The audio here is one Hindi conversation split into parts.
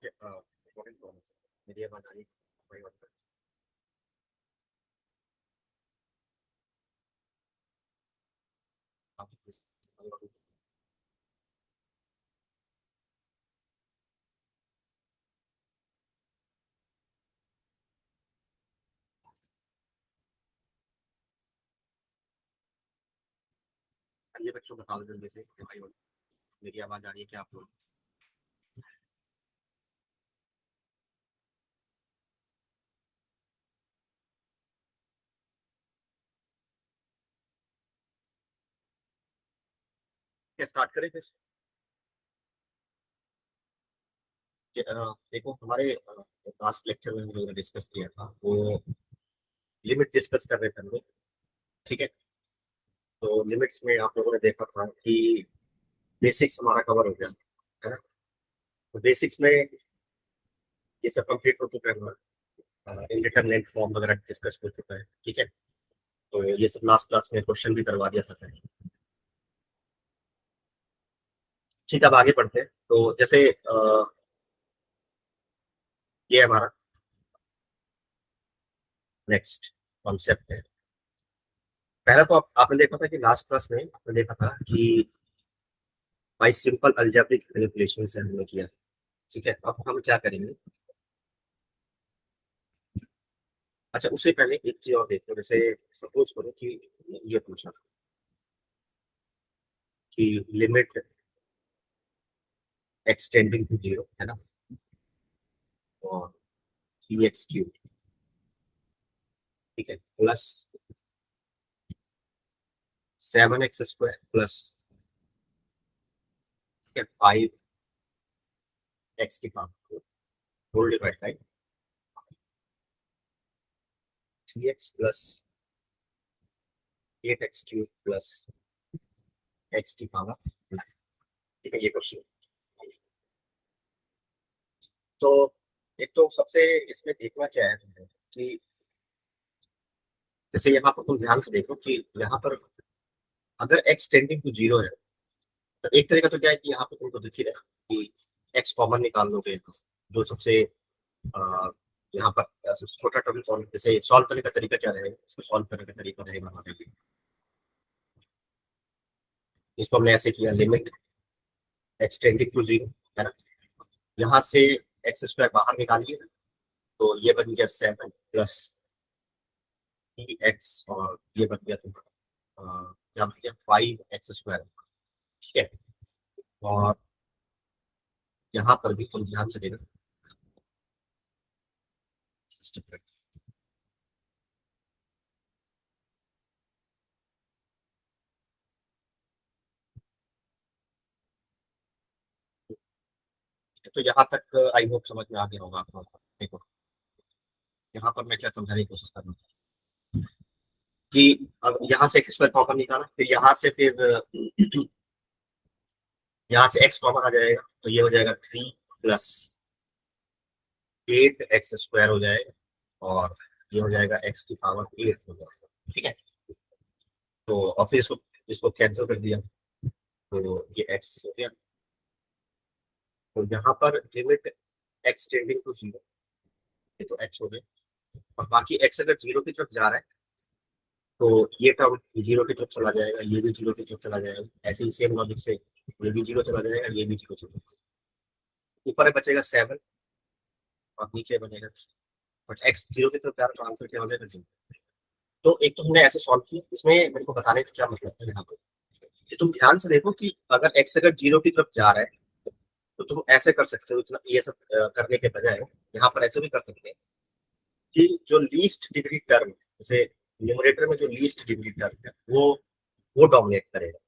इम्पोर्टेंट प्रॉब्लम मेरी आवाज आ रही है? आप ये बच्चों बता दो जल्दी से कि भाई मेरी आवाज आ रही है क्या आप लोग? क्या स्टार्ट करें फिर? देखो हमारे लास्ट लेक्चर में हम लोगों ने डिस्कस किया था वो लिमिट डिस्कस कर रहे थे हम लोग। ठीक है, तो लिमिट्स में आप लोगों ने देखा था कि बेसिक्स हमारा कवर हो गया है ना। तो बेसिक्स में ये सब कंप्लीट हो चुका है हमारा, इंडिटरमिनेट फॉर्म वगैरह डिस्कस हो चुका है। ठीक है, तो ये सब लास्ट क्लास में क्वेश्चन भी करवा दिया था। ठीक है, अब आगे बढ़ते हैं। तो जैसे ये हमारा नेक्स्ट कॉन्सेप्ट है। पहला तो आपने देखा था कि लास्ट क्लास में आपने देखा था कि बाई सिंपल अलजेब्रिक मैनिपुलेशन से हमने किया। ठीक है, अब हम क्या करेंगे? अच्छा, उससे पहले एक चीज और देखते हैं। जैसे सपोज करो कि ये पूछा कि लिमिट एक्सटेंडिंग टू जीरो है ना, और थ्री एक्स क्यूब, ठीक है, प्लस 7x² प्लस 5x की power whole divide by 3x plus 8x³ plus x की पावर 9। ठीक है, ये क्वेश्चन। तो एक तो सबसे इसमें देखना क्या है तुमने कि जैसे यहाँ पर तुम ध्यान से देखो कि यहाँ पर अगर x टेंडिंग टू जीरो है तो एक तरीका तो क्या है कि यहाँ पर तुमको दिख ही रहा है कि x कॉमन निकाल लोगे, जो सबसे अ, यहाँ पर छोटा टर्म सॉल्व, जैसे सॉल्व करने का तरीका क्या रहेगा, इसको सॉल्व करने का तरीका रहेगा हमारे लिए। इसको हमने ऐसे किया, limit x tending to zero है ना, यहाँ से x² बाहर निकालिए तो ये बन गया 7 प्लस 3x, और ये बन गया तुम्हारा क्या बन गया 5x²। ठीक है, और यहाँ पर भी तुम ध्यान से देना। तो यहाँ तक आई होप समझ में आ गया होगा आपको। देखो यहाँ पर मैं क्या समझाने की कोशिश कर रहा हूँ कि अब यहाँ से x² कॉमन निकाला, फिर यहाँ से फिर यहाँ से x कॉमन आ जाएगा तो ये हो जाएगा 3 प्लस 8x² हो जाएगा, और ये हो जाएगा x की पावर 8 हो जाएगा। ठीक है, तो और फिर इसको इसको कैंसिल कर दिया तो ये x हो गया। तो यहाँ पर limit x tending to zero, ये तो x हो गया, और बाकी x अगर जीरो की तरफ जा रहा है तो ये टर्म जीरो की तरफ चला जाएगा, ये भी जीरो की तरफ चला जाएगा। ऐसे ही सेम लॉजिक से ये भी जीरो चला जाएगा, ये भी जीरो चला जाएगा। ऊपर बचेगा 7 और नीचे बनेगा, बट x जीरो की तरफ जा रहा है तो आंसर क्या हो जाएगा 0। तो एक तो हमने ऐसे सॉल्व किया, इसमें मेरे को बताने का क्या मतलब है यहाँ पे कि तुम ध्यान से देखो कि अगर x अगर जीरो की तरफ जा रहा है तो तुम ऐसे कर सकते हो, इतना ये सब करने के बजाय यहाँ पर ऐसे भी कर सकते हैं कि जो लीस्ट डिग्री टर्म, जैसे न्यूमरेटर में जो लीस्ट डिग्री टर्म है वो डोमिनेट करेगा।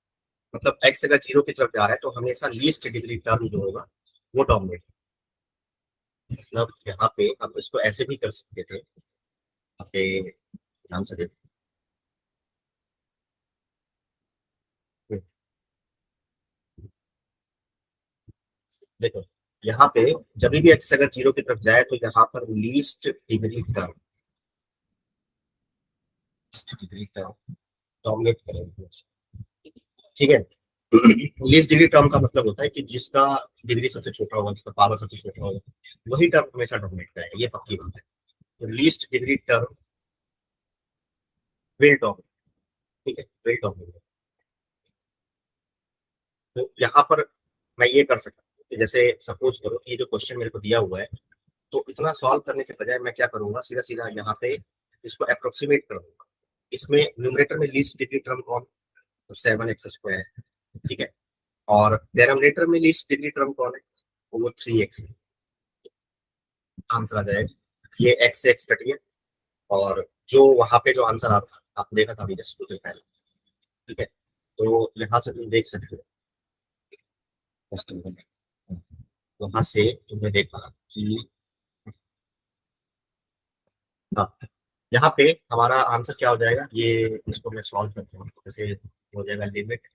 मतलब एक्स अगर जीरो की तरफ जा रहा है तो हमेशा लीस्ट डिग्री टर्म जो होगा वो डोमिनेट। मतलब यहाँ पे हम इसको ऐसे भी कर सकते थे, यहाँ पे ध्यान से देखो। देखो यहाँ पे जब भी एक्स अगर जीरो की तरफ जाए तो यहाँ पर लीस्ट डिग्री टर्म डोमिनेट करेगी। ठीक है, लीस्ट डिग्री टर्म का मतलब होता है कि जिसका डिग्री सबसे छोटा होगा, जिसका पावर सबसे छोटा होगा, वही टर्म हमेशा डोमिनेट करेगा, ये पक्की बात है। तो least degree term will dominate, ठीक है, विल डोमिनेट। तो यहाँ पर मैं ये कर सकता हूँ कि जैसे सपोज करो कि ये जो क्वेश्चन मेरे को दिया हुआ है, तो इतना सॉल्व करने के बजाय मैं क्या करूंगा, सीधा सीधा यहाँ पे इसको अप्रोक्सीमेट करूंगा। इसमें न्यूमरेटर में लीस्ट डिग्री टर्म कौन, तो 7x², ठीक है। और डेनोमिनेटर में लीस्ट डिग्री टर्म कौन है, तो वो 3x है। आंसर आ जाएगा, ये x से x कट गया, और जो वहां पे जो आंसर आप देखा था अभी जस्ट कुछ देर पहले, ठीक है। तो यहाँ से तुम देख सकते हो, वहां से तुमने देखा कि हाँ, यहाँ पे हमारा आंसर क्या हो जाएगा, ये इसको मैं सॉल्व करता हूँ। जैसे हो जाएगा लिमिट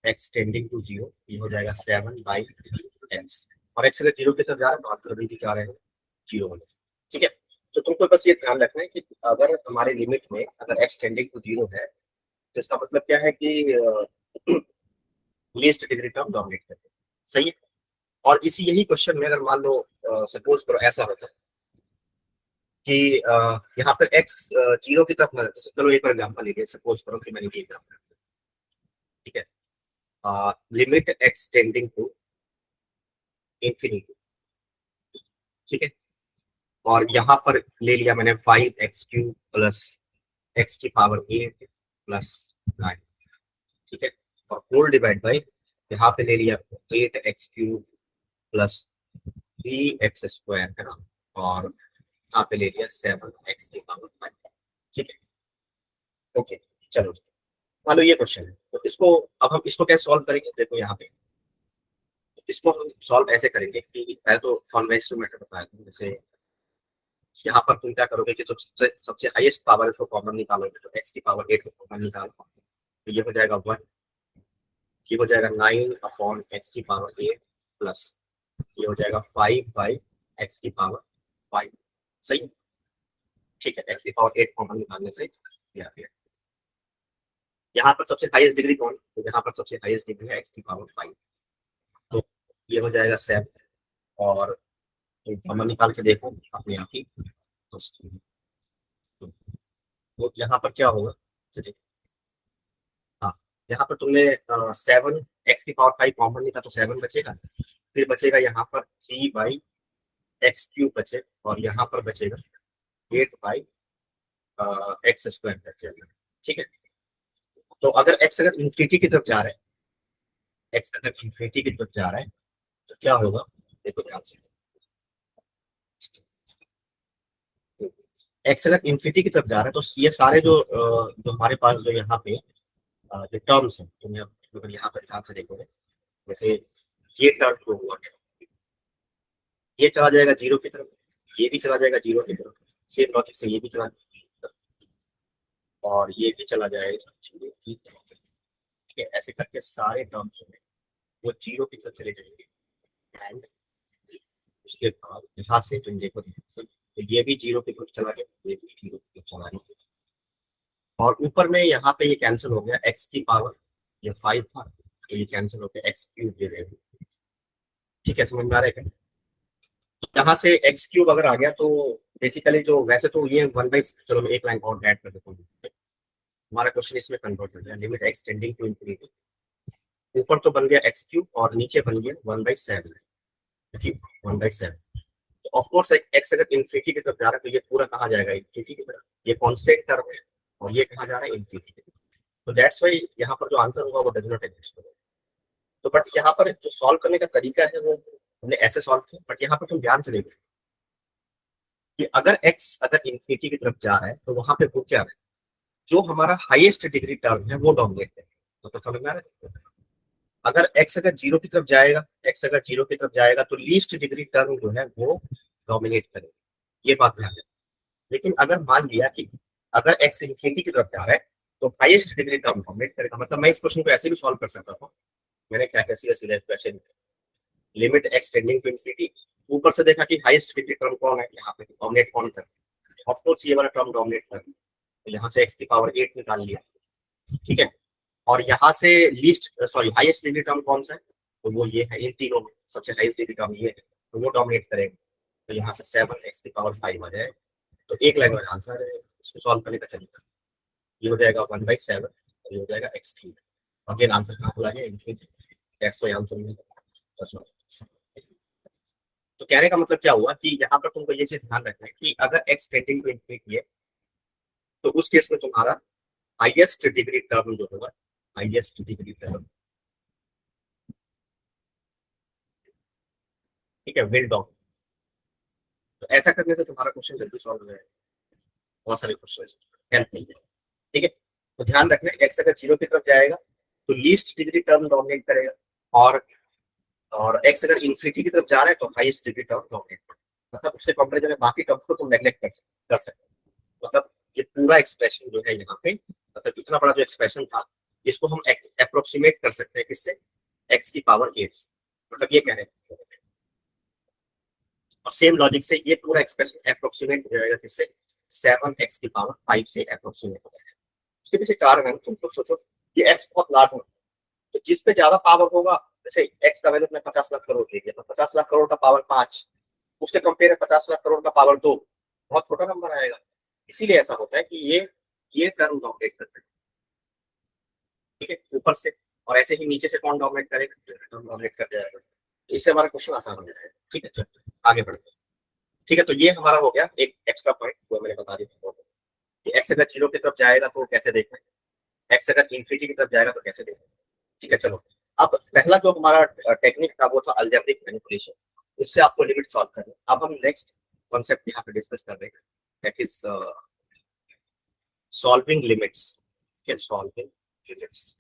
x टेंडिंग टू 0, ये हो जाएगा 7/x, और x अगर 0 की तरफ जा रहा है तो आंसर भी क्या रहेगा, 0 हो जाएगा, ठीक है। तो तुमको बस ये ध्यान रखना है कि अगर हमारे लिमिट में अगर x टेंडिंग टू 0 है, तो इसका मतलब क्या है कि लीस्ट डिग्री टर्म डोमिनेट करते हैं, सही है। और इसी यही क्वेश्चन में अगर मान लो सपोज करो ऐसा होता कि यहाँ पर x 0 की तरफ, जैसे चलो एक एग्जाम्पल लीजिए, सपोज करो कि मैंने ये एग्जाम्पल, ठीक है, limit x tending to infinity, ठीक है। और यहाँ पर ले लिया मैंने 5x³ प्लस x की पावर 8 प्लस 9, ठीक है। और होल डिवाइड बाई यहाँ पे ले लिया 8x³ प्लस 3x², है ना, और यहाँ पे ले लिया 7x की पावर 5, ठीक है। ओके, चलो, मान लो ये क्वेश्चन है, तो इसको अब हम इसको कैसे सॉल्व करेंगे, देखो यहाँ पे इसको हम सॉल्व ऐसे करेंगे कि पहले तो कॉन्वेक्स मेथड बताया था। जैसे यहाँ पर तुम क्या करोगे कि सबसे सबसे हाईएस्ट पावर है उसको कॉमन निकालोगे, तो x की पावर 8 को कॉमन निकालो, तो ये हो जाएगा 1, ये हो जाएगा 9/x की पावर 8 प्लस ये हो जाएगा 5/x की पावर 5, सही, ठीक है। x की पावर 8 कॉमन निकालने से ये आ गया। यहाँ पर सबसे हाईएस्ट डिग्री कौन, तो यहाँ पर सबसे हाईएस्ट डिग्री है x की पावर 5, तो ये हो जाएगा 7, और कॉमन निकाल के देखो अपने आप ही, तो यहाँ पर क्या होगा, चलिए, हाँ, यहाँ पर तुमने 7x की पावर 5 कॉमन निकाला तो 7 बचेगा, फिर बचेगा यहाँ पर 3/x³ बचे, और यहाँ पर बचेगा 8/x² बचेगा, ठीक है। तो अगर x अगर इंफिनिटी की तरफ जा रहा है, x अगर इंफिनिटी की तरफ जा रहा है तो क्या होगा, देखो ध्यान से, x अगर इंफिनिटी की तरफ जा रहा है तो ये सारे जो हमारे पास जो यहाँ पे जो टर्म्स हैं, तुम अगर यहाँ पर ध्यान से देखोगे, जैसे ये टर्म जो हुआ है, ये चला जाएगा 0 की तरफ, ये भी चला जाएगा 0 की तरफ, सेम लॉजिक से ये भी चला जाएगा, और ये भी चला जाएगा 0 की तरफ, ठीक है। ऐसे करके सारे टर्म्स जो है वो 0 की तरफ चले जाएंगे, एंड उसके बाद यहाँ से तुम देखो तो ये भी 0 की तरफ चला गया, ये भी 0 की तरफ चला गया, और ऊपर में यहाँ पे ये कैंसिल हो गया, x की पावर ये 5 था, तो ये कैंसिल हो गया, x³ दे देगा, ठीक है, समझ में आ रहा है क्या। यहाँ से x³ अगर आ गया तो बेसिकली जो वैसे तो ये 1/, चलो मैं एक लाइन और ऐड कर देता हूँ, हमारा क्वेश्चन इसमें कन्वर्ट हो गया, limit x tending to infinity, ऊपर तो बन गया x³ और नीचे बन गया 1/7, ठीक, 1/7। तो ऑफ कोर्स x अगर इंफिनिटी की तरफ जा रहा है तो ये पूरा कहाँ जाएगा, इंफिनिटी की तरफ, ये कांस्टेंट टर्म है, और ये कहाँ जा रहा है, इंफिनिटी की तरफ, तो दैट्स व्हाई यहाँ पर जो आंसर होगा वो डज नॉट एग्जिस्ट होगा। तो बट यहाँ पर जो सॉल्व करने का तरीका है वो हमने ऐसे सॉल्व किया, बट यहाँ पर तुम ध्यान से देखो कि अगर x अगर इंफिनिटी की तरफ जा रहा है तो वहां पे वो क्या है, जो हमारा हाईएस्ट डिग्री टर्म है वो डोमिनेट है, तो समझ में आ रहा है। अगर x अगर 0 की तरफ जाएगा, x अगर 0 की तरफ जाएगा तो लीस्ट डिग्री टर्म जो है वो डोमिनेट करेगा, ये बात ध्यान रखना। लेकिन अगर मान लिया कि अगर x इंफिनिटी की तरफ जा रहा है तो हाईएस्ट डिग्री टर्म डोमिनेट करेगा, मतलब मैं इस क्वेश्चन को ऐसे भी सॉल्व कर सकता था, मैंने क्या क्या सीधा सीधा वैसे limit x tending to infinity, ऊपर से देखा कि हाईएस्ट डिग्री टर्म कौन है, यहाँ पे डोमिनेट कौन कर, ऑफ कोर्स ये वाला टर्म डोमिनेट कर, तो यहाँ से x की पावर 8 निकाल लिया, ठीक है। और यहाँ से least sorry highest degree term कौन सा है, तो वो ये है, इन तीनों में सबसे हाईएस्ट डिग्री टर्म ये है, तो वो डोमिनेट करेगा। तो यहाँ से 7x⁵ आ जाए, तो एक लाइन में आंसर है, इसको सॉल्व करने का तरीका ये हो जाएगा 1/7, और ये हो जाएगा x3। अगेन आंसर कहाँ चला गया, इन्फिनिटी, x वाई आंसर में। तो कहने का मतलब क्या हुआ कि यहाँ पर तुमको ये चीज ध्यान रखना है कि अगर x टेंडिंग टू इन्फिनिटी है तो उस केस में तुम्हारा हाईएस्ट डिग्री टर्म जो होगा, हाईएस्ट डिग्री टर्म, ठीक है, विल डाउन। तो ऐसा करने से तुम्हारा क्वेश्चन जल्दी सॉल्व हो जाएगा, बहुत सारे क्वेश्चन हेल्प मिल जाएगा। ठीक है, तो ध्यान रखना x अगर 0 की तरफ जाएगा तो लीस्ट डिग्री टर्म डोमिनेट करेगा, और x अगर इन्फिनिटी की तरफ जा रहा है तो हाईएस्ट डिग्री टर्म डोमिनेट करेगा। मतलब उससे कंपैरिजन में बाकी टर्म्स को तुम नेग्लेक्ट कर सकते हो। मतलब ये पूरा एक्सप्रेशन जो है यहाँ पे, मतलब इतना बड़ा जो एक्सप्रेशन था, इसको हम अप्रोक्सीमेट कर सकते हैं किससे, x की पावर 8, मतलब ये कह रहे हैं। और सेम लॉजिक से ये पूरा एक्सप्रेशन अप्रोक्सीमेट हो जाएगा किससे, 7x की पावर 5 से अप्रोक्सीमेट हो जाएगा। उसके पीछे कारण है, तुम खुद सोचो कि x बहुत लार्ज होगा, तो जिस पे ज्यादा पावर होगा, जैसे x का वैल्यू अपने 50 लाख करोड़ ले लिया, तो 50 लाख करोड़ का पावर 5, उसके कंपेयर 50 लाख करोड़ का पावर 2, बहुत छोटा नंबर आएगा। इसीलिए ऐसा होता है कि ये टर्म डोमिनेट करते हैं, ठीक है, ऊपर से, और ऐसे ही नीचे से कौन डोमिनेट करेगा, टर्म डोमिनेट कर जाएगा। इससे हमारा क्वेश्चन आसान हो जाएगा। ठीक है, चलो आगे बढ़ते हैं। ठीक है, तो ये हमारा हो गया एक एक्स्ट्रा पॉइंट जो मैंने बता दिया कि एक्स अगर 0 की तरफ जाएगा तो कैसे देखना है, एक्स अगर इन्फिनिटी की तरफ जाएगा तो कैसे देखना है। ठीक है, चलो अब पहला जो हमारा टेक्निक था वो था अलजेब्रिक मैनिपुलेशन, उससे आपको लिमिट सॉल्व करना। अब हम नेक्स्ट कॉन्सेप्ट यहाँ पे डिस्कस कर रहे हैं, that is solving limits. Solving limits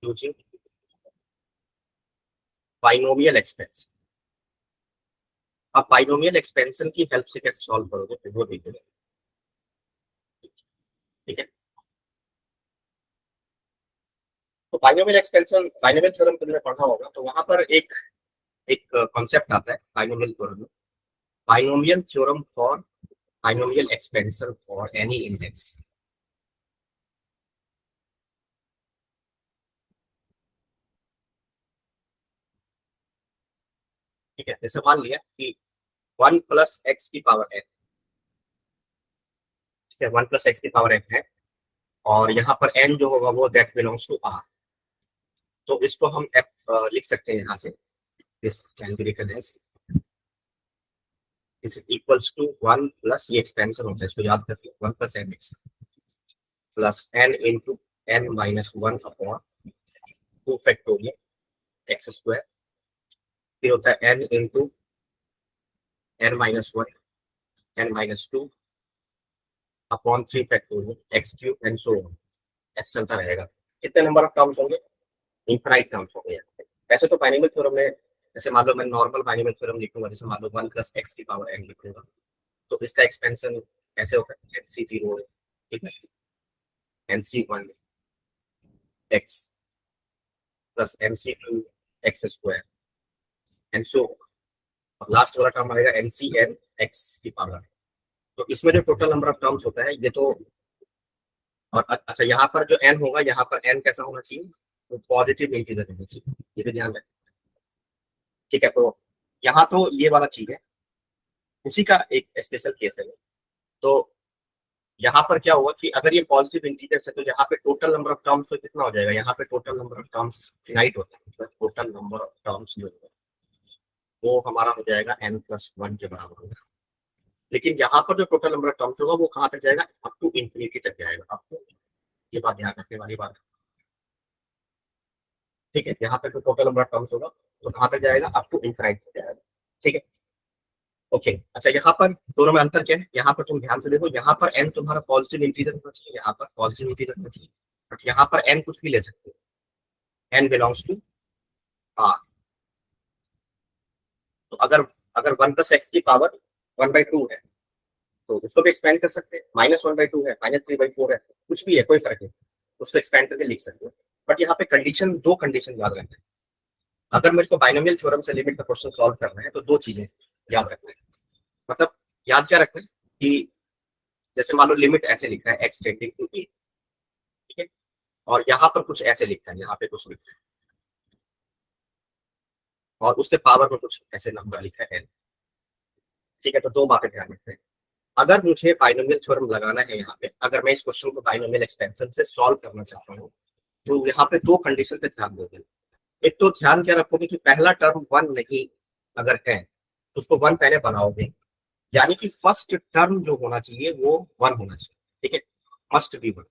using binomial expansion. आप बाइनोमियल एक्सपेंशन की हेल्प से कैसे सॉल्व करोगे फिर वो देखिए। ठीक है, तो बाइनोमियल एक्सपेंशन, बाइनोमियल थ्योरम तुमने पढ़ा होगा, तो वहां पर एक एक कॉन्सेप्ट आता है बाइनोमियल थ्योरम में, binomial theorem for binomial expansion for any index. ठीक है, जैसे मान लिया कि 1 + x की पावर n, ठीक है, 1 + x की पावर n है, और यहाँ पर n जो होगा वो दैट बिलोंग्स टू r। तो इसको हम लिख सकते हैं यहाँ से, this can be written as is equals to 1 + ये एक्सपेंशन होता है, इसको याद करके 1 + mx plus n into n-1 upon 2 factorial x square, फिर होता है n into n-1 n-2 upon 3 factorial x³ and so on, ऐसे चलता रहेगा। कितने नंबर ऑफ टर्म्स होंगे, इनफाइनाइट टर्म्स होंगे। वैसे तो बाइनोमियल थ्योरम में, जैसे मान लो मैं नॉर्मल बाइनोमियल थ्योरम लिखूंगा, जैसे मान लो 1 + x की पावर n लिखूंगा, तो इसका एक्सपेंशन ऐसे होगा nc0, ठीक है, nc1 x plus nc2 x square and so, और लास्ट वाला टर्म आएगा ncn x की पावर। तो इसमें जो टोटल नंबर ऑफ टर्म्स होता है ये तो, और अच्छा यहाँ पर जो n होगा, यहाँ पर n कैसा होना चाहिए, तो पॉजिटिव इंटीजर होना चाहिए, ये भी ध्यान रखें। ठीक है, तो यहाँ तो ये वाला चीज है, उसी का एक स्पेशल केस है। तो यहाँ पर क्या हुआ कि अगर ये पॉजिटिव इंटीजर है तो यहाँ पे टोटल नंबर ऑफ टर्म्स तो कितना हो जाएगा, यहाँ पे total number of terms finite होता है, तो टोटल नंबर ऑफ टर्म्स जो है वो हमारा हो जाएगा n+1 के बराबर होगा। लेकिन यहाँ पर जो टोटल नंबर ऑफ टर्म्स होगा वो कहाँ तक जाएगा, अप टू इन्फिनिटी तक जाएगा। आपको ये बात ध्यान रखने वाली बात है। ठीक है, यहाँ पर जो टोटल नंबर ऑफ टर्म्स होगा वो कहाँ तक जाएगा, अप टू इन्फिनिटी तक जाएगा। ठीक है, ओके। अच्छा, यहाँ पर दोनों में अंतर क्या है, यहाँ पर तुम ध्यान से देखो, यहाँ पर n तुम्हारा पॉजिटिव इंटीजर होना चाहिए, यहाँ पर पॉजिटिव इंटीजर होना चाहिए, बट यहाँ पर n कुछ भी ले सकते हो, n बिलोंग्स टू r। तो अगर अगर 1 + x की पावर 1/2 है तो उसको भी एक्सपेंड कर सकते हैं, -1/2 है, -3/4 है, कुछ भी है, कोई फर्क नहीं, उसको एक्सपेंड करके लिख सकते हो। बट यहाँ पे कंडीशन, दो कंडीशन याद रखना है। अगर मेरे को बाइनोमियल थ्योरम से लिमिट का क्वेश्चन सॉल्व करना है तो दो चीजें याद रखना है। मतलब याद क्या रखना है कि जैसे मान लो लिमिट ऐसे लिखा है x टेंडिंग टू a, ठीक है, और यहाँ पर कुछ ऐसे लिखा है, यहाँ पे कुछ लिखा है, और उसके पावर में कुछ ऐसे नंबर लिखा है n। ठीक है, तो दो बातें ध्यान रखते हैं। अगर मुझे बाइनोमियल थ्योरम लगाना है यहाँ पे, अगर मैं इस क्वेश्चन को बाइनोमियल एक्सपेंशन से सॉल्व करना चाहता हूँ, तो यहाँ पे दो कंडीशन पे ध्यान दोगे। एक तो ध्यान क्या रखोगे कि पहला टर्म वन नहीं अगर है तो उसको वन पहले बनाओगे, यानी कि फर्स्ट टर्म जो होना चाहिए वो वन होना चाहिए। ठीक है, मस्ट बी वन।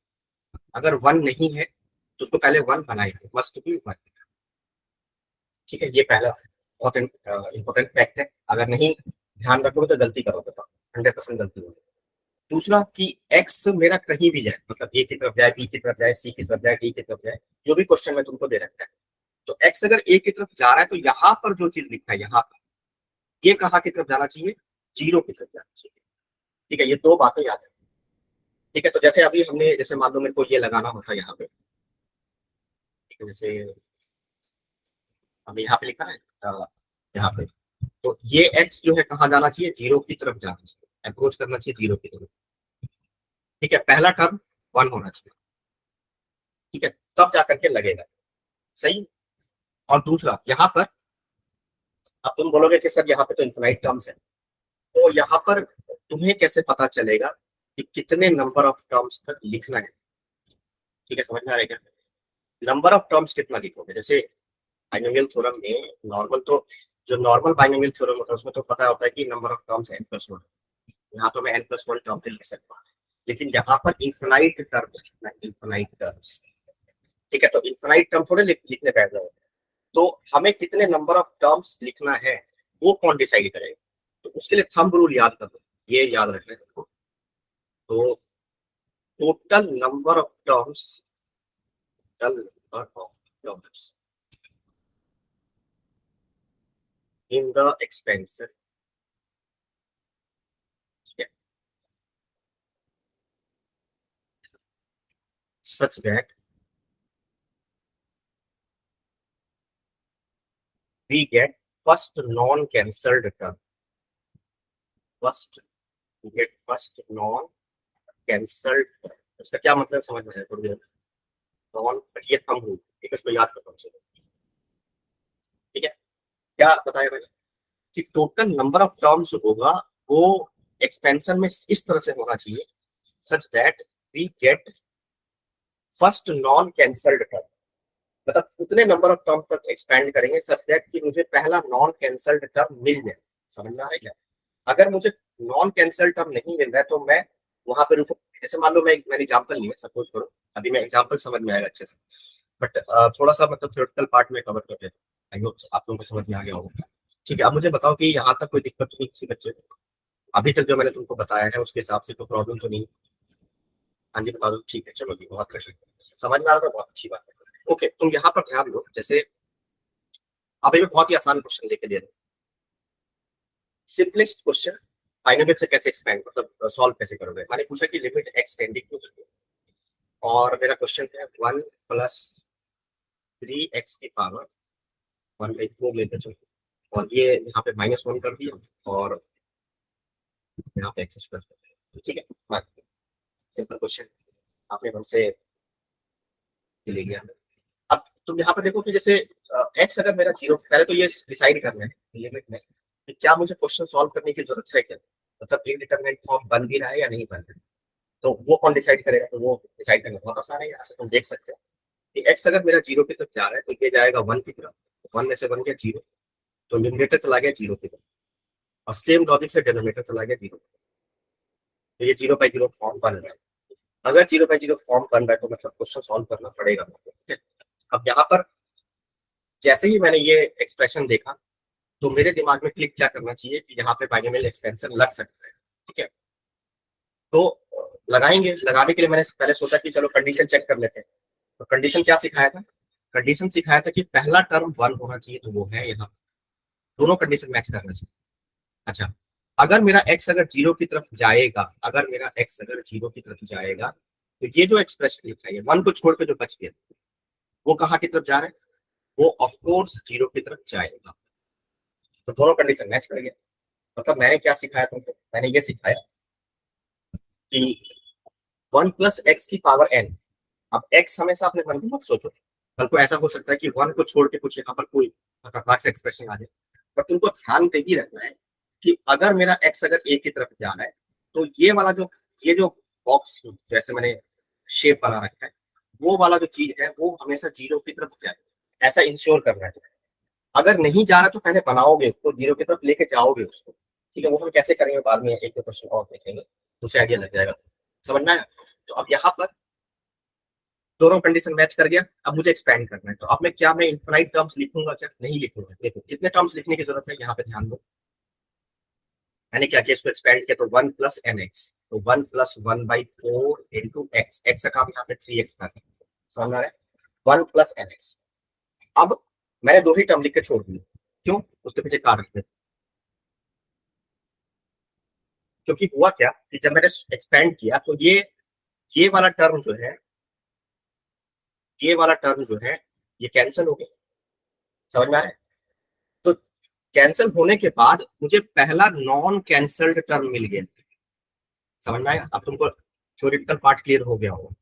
अगर वन नहीं है तो उसको पहले वन बनाएंगे, मस्ट बी वन। ठीक है, ये पहला बहुत इंपॉर्टेंट फैक्ट है। अगर नहीं ध्यान रखोगे तो गलती करोगे, 100% गलती होगी। दूसरा कि एक्स मेरा कहीं भी जाए, मतलब ए की तरफ जाए, बी की तरफ जाए, सी की तरफ जाए, डी की तरफ जाए, जो भी क्वेश्चन में तुमको दे रखा है, तो एक्स अगर ए की तरफ जा रहा है तो यहाँ पर जो चीज लिखा है यहाँ पर, ये कहाँ की तरफ जाना चाहिए, जीरो की तरफ जाना चाहिए। ठीक है, ये दो बातें याद है। ठीक है, तो जैसे अभी हमने, जैसे मान लो मेरे को ये लगाना होता है यहाँ पे, ठीक है, जैसे हमें यहाँ पे लिखा है यहाँ पे, तो ये एक्स जो है कहाँ जाना चाहिए, जीरो की तरफ जाना चाहिए, अप्रोच करना चाहिए जीरो की तरफ। ठीक है, पहला टर्म वन होना चाहिए। ठीक है, तब जाकर के लगेगा सही। और दूसरा यहाँ पर, अब तुम बोलोगे कि सर यहाँ पे तो इन्फिनाइट टर्म्स है, तो यहाँ पर तुम्हें कैसे पता चलेगा कि कितने नंबर ऑफ टर्म्स तक लिखना है। ठीक है, समझ में आ रहा है क्या? नंबर ऑफ टर्म्स कितना लिखोगे, जैसे बाइनोमियल थ्योरम में नॉर्मल, तो जो नॉर्मल बाइनोमियल थ्योरम होता है उसमें तो पता होता है कि नंबर ऑफ टर्म्स n+1। यहाँ तो मैं n+1 टर्म लिख सकता हूँ, लेकिन यहाँ पर इन्फिनाइट टर्म्स लिखना है, इन्फिनाइट टर्म्स। ठीक है, तो इन्फिनाइट टर्म थोड़े लिखने बैठ जाओ, तो हमें कितने नंबर ऑफ टर्म्स लिखना है वो कौन डिसाइड करेगा? तो उसके लिए थंब रूल याद कर दो, ये याद रखना है। तो total number of terms, total number of terms in the expansion, yeah, such that we get first non-cancelled term. First, we get first non-cancelled term. इसका क्या मतलब समझ में आया थोड़ी देर? नॉन, ये थंब रूल, ठीक है, इसको याद करना चाहिए। ठीक है, क्या बताया मैंने कि टोटल नंबर ऑफ टर्म्स होगा वो एक्सपेंशन में इस तरह से होना चाहिए, such that we get first non cancelled term. मतलब उतने नंबर ऑफ टर्म तक एक्सपेंड करेंगे सच दैट कि मुझे पहला नॉन कैंसल्ड टर्म मिल जाए। समझ में आ रहा है क्या? अगर मुझे नॉन कैंसल्ड टर्म नहीं मिल रहा है तो मैं वहां पे रुकू। जैसे मान लो मैंने एग्जांपल लिया, सपोज करो, अभी मैं एग्जांपल समझ में आएगा अच्छे से, बट थोड़ा सा मतलब थ्योरेटिकल पार्ट में कवर कर देता हूं। आई होप आप लोगों को समझ में आ गया होगा। ठीक है, अब मुझे बताओ कि यहाँ तक कोई दिक्कत तो नहीं किसी बच्चे को? अभी तक जो मैंने तुमको बताया है उसके हिसाब से तो प्रॉब्लम तो नहीं? हाँ जी, बता दो। ठीक है, चलो जी, बहुत अच्छा, समझ में आ रहा था, बहुत अच्छी बात है। ओके, तुम यहाँ पर ध्यान दो, जैसे अभी मैं बहुत ही आसान क्वेश्चन लेके दे रहा हूँ, सिंपलेस्ट क्वेश्चन। बाइनोमियल से कैसे एक्सपेंड, मतलब सॉल्व कैसे करोगे? मैंने पूछा कि लिमिट एक्स टेंडिंग टू 0, और मेरा क्वेश्चन है 1+3x की पावर 1/4 लेते चलो, और ये यहाँ पे -1 कर दिया, और यहाँ पे एक्स स्क्वायर कर दिया। ठीक है, बात सिंपल क्वेश्चन, आपने हमसे ले गया। अब तुम यहाँ पे देखो कि जैसे एक्स अगर मेरा जीरो, पहले तो ये डिसाइड करना है लिमिट में कि क्या मुझे क्वेश्चन सॉल्व करने की जरूरत है क्या, मतलब प्रीडिटरमिनेंट फॉर्म बन भी रहा है या नहीं बन रहा है। तो वो कौन डिसाइड करेगा? तो वो डिसाइड करना बहुत आसान है, यहाँ से तुम देख सकते हो कि एक्स अगर मेरा जीरो की तरफ जा रहा है तो ये जाएगा वन की तरफ, वन में से बन गया जीरो, तो न्यूमरेटर चला गया जीरो की तरफ, और सेम लॉजिक से डिनोमिनेटर चला गया जीरो, तो ये 0/0 फॉर्म बन रहा है। अगर 0/0 फॉर्म बन रहा है तो मतलब क्वेश्चन सॉल्व करना पड़ेगा। अब यहाँ पर जैसे ही मैंने ये एक्सप्रेशन देखा तो मेरे दिमाग में क्लिक क्या करना चाहिए कि यहाँ पे बाइनोमियल एक्सपेंशन लग सकता है। ठीक है, तो लगाएंगे, लगाने के लिए मैंने पहले सोचा कि चलो कंडीशन चेक कर लेते हैं। तो कंडीशन क्या सिखाया था? कंडीशन सिखाया था कि पहला टर्म वन होना चाहिए, तो वो है यहाँ, दोनों कंडीशन मैच करना चाहिए। अच्छा, अगर मेरा एक्स अगर जीरो की तरफ जाएगा, अगर मेरा एक्स अगर जीरो की तरफ जाएगा, तो ये जो एक्सप्रेशन लिखा है वन को छोड़ के जो बच गया वो कहाँ की तरफ जा रहा है? वो ऑफ कोर्स जीरो की तरफ जाएगा। तो दोनों कंडीशन मैच कर गया। मतलब मैंने क्या सिखाया तुमको? मैंने ये सिखाया कि 1+x की पावर n, अब x हमेशा अपने मन को मत सोचो, कल को ऐसा हो सकता है कि 1 को छोड़ के कुछ यहाँ पर कोई खतरनाक से एक्सप्रेशन आ जाए, पर तुमको ध्यान पे ही रखना है कि अगर मेरा x अगर a की तरफ जा रहा है तो ये जो बॉक्स जैसे मैंने शेप बना रखा है वो वाला जो चीज है वो हमेशा 0 की तरफ जाए, ऐसा इंश्योर करना है। अगर नहीं जा रहा तो पहले बनाओगे उसको, 0 की तरफ लेके जाओगे उसको, ठीक है। वो हम कैसे करेंगे बाद में, एक दो क्वेश्चन और देखेंगे तो उसे आइडिया लग जाएगा, समझ में आया। तो अब यहाँ पर दोनों कंडीशन मैच कर गया, अब मुझे एक्सपेंड करना है। तो अब मैं इनफाइनाइट टर्म्स लिखूंगा क्या? नहीं लिखूंगा। देखो कितने टर्म्स लिखने की जरूरत है, यहाँ पे ध्यान दो। मैंने क्या किया, इसको एक्सपेंड किया तो 1 प्लस एन एक्स, तो 1 प्लस 1/4 इंटू एक्स, एक्स का काम यहाँ पे 3x था, समझ आ रहा है, 1 प्लस एन एक्स। अब मैंने दो ही टर्म लिख के छोड़ दिए, क्यों? उसके पीछे कारण है, क्योंकि हुआ क्या कि जब मैंने एक्सपेंड किया तो ये वाला टर्म जो है, ये वाला टर्म जो है ये कैंसिल हो गया, समझ में आ रहा है। तो कैंसिल होने के बाद मुझे पहला नॉन कैंसल्ड टर्म मिल गया, समझ में आया। अब तुमको थ्योरेटिकल पार्ट क्लियर हो गया होगा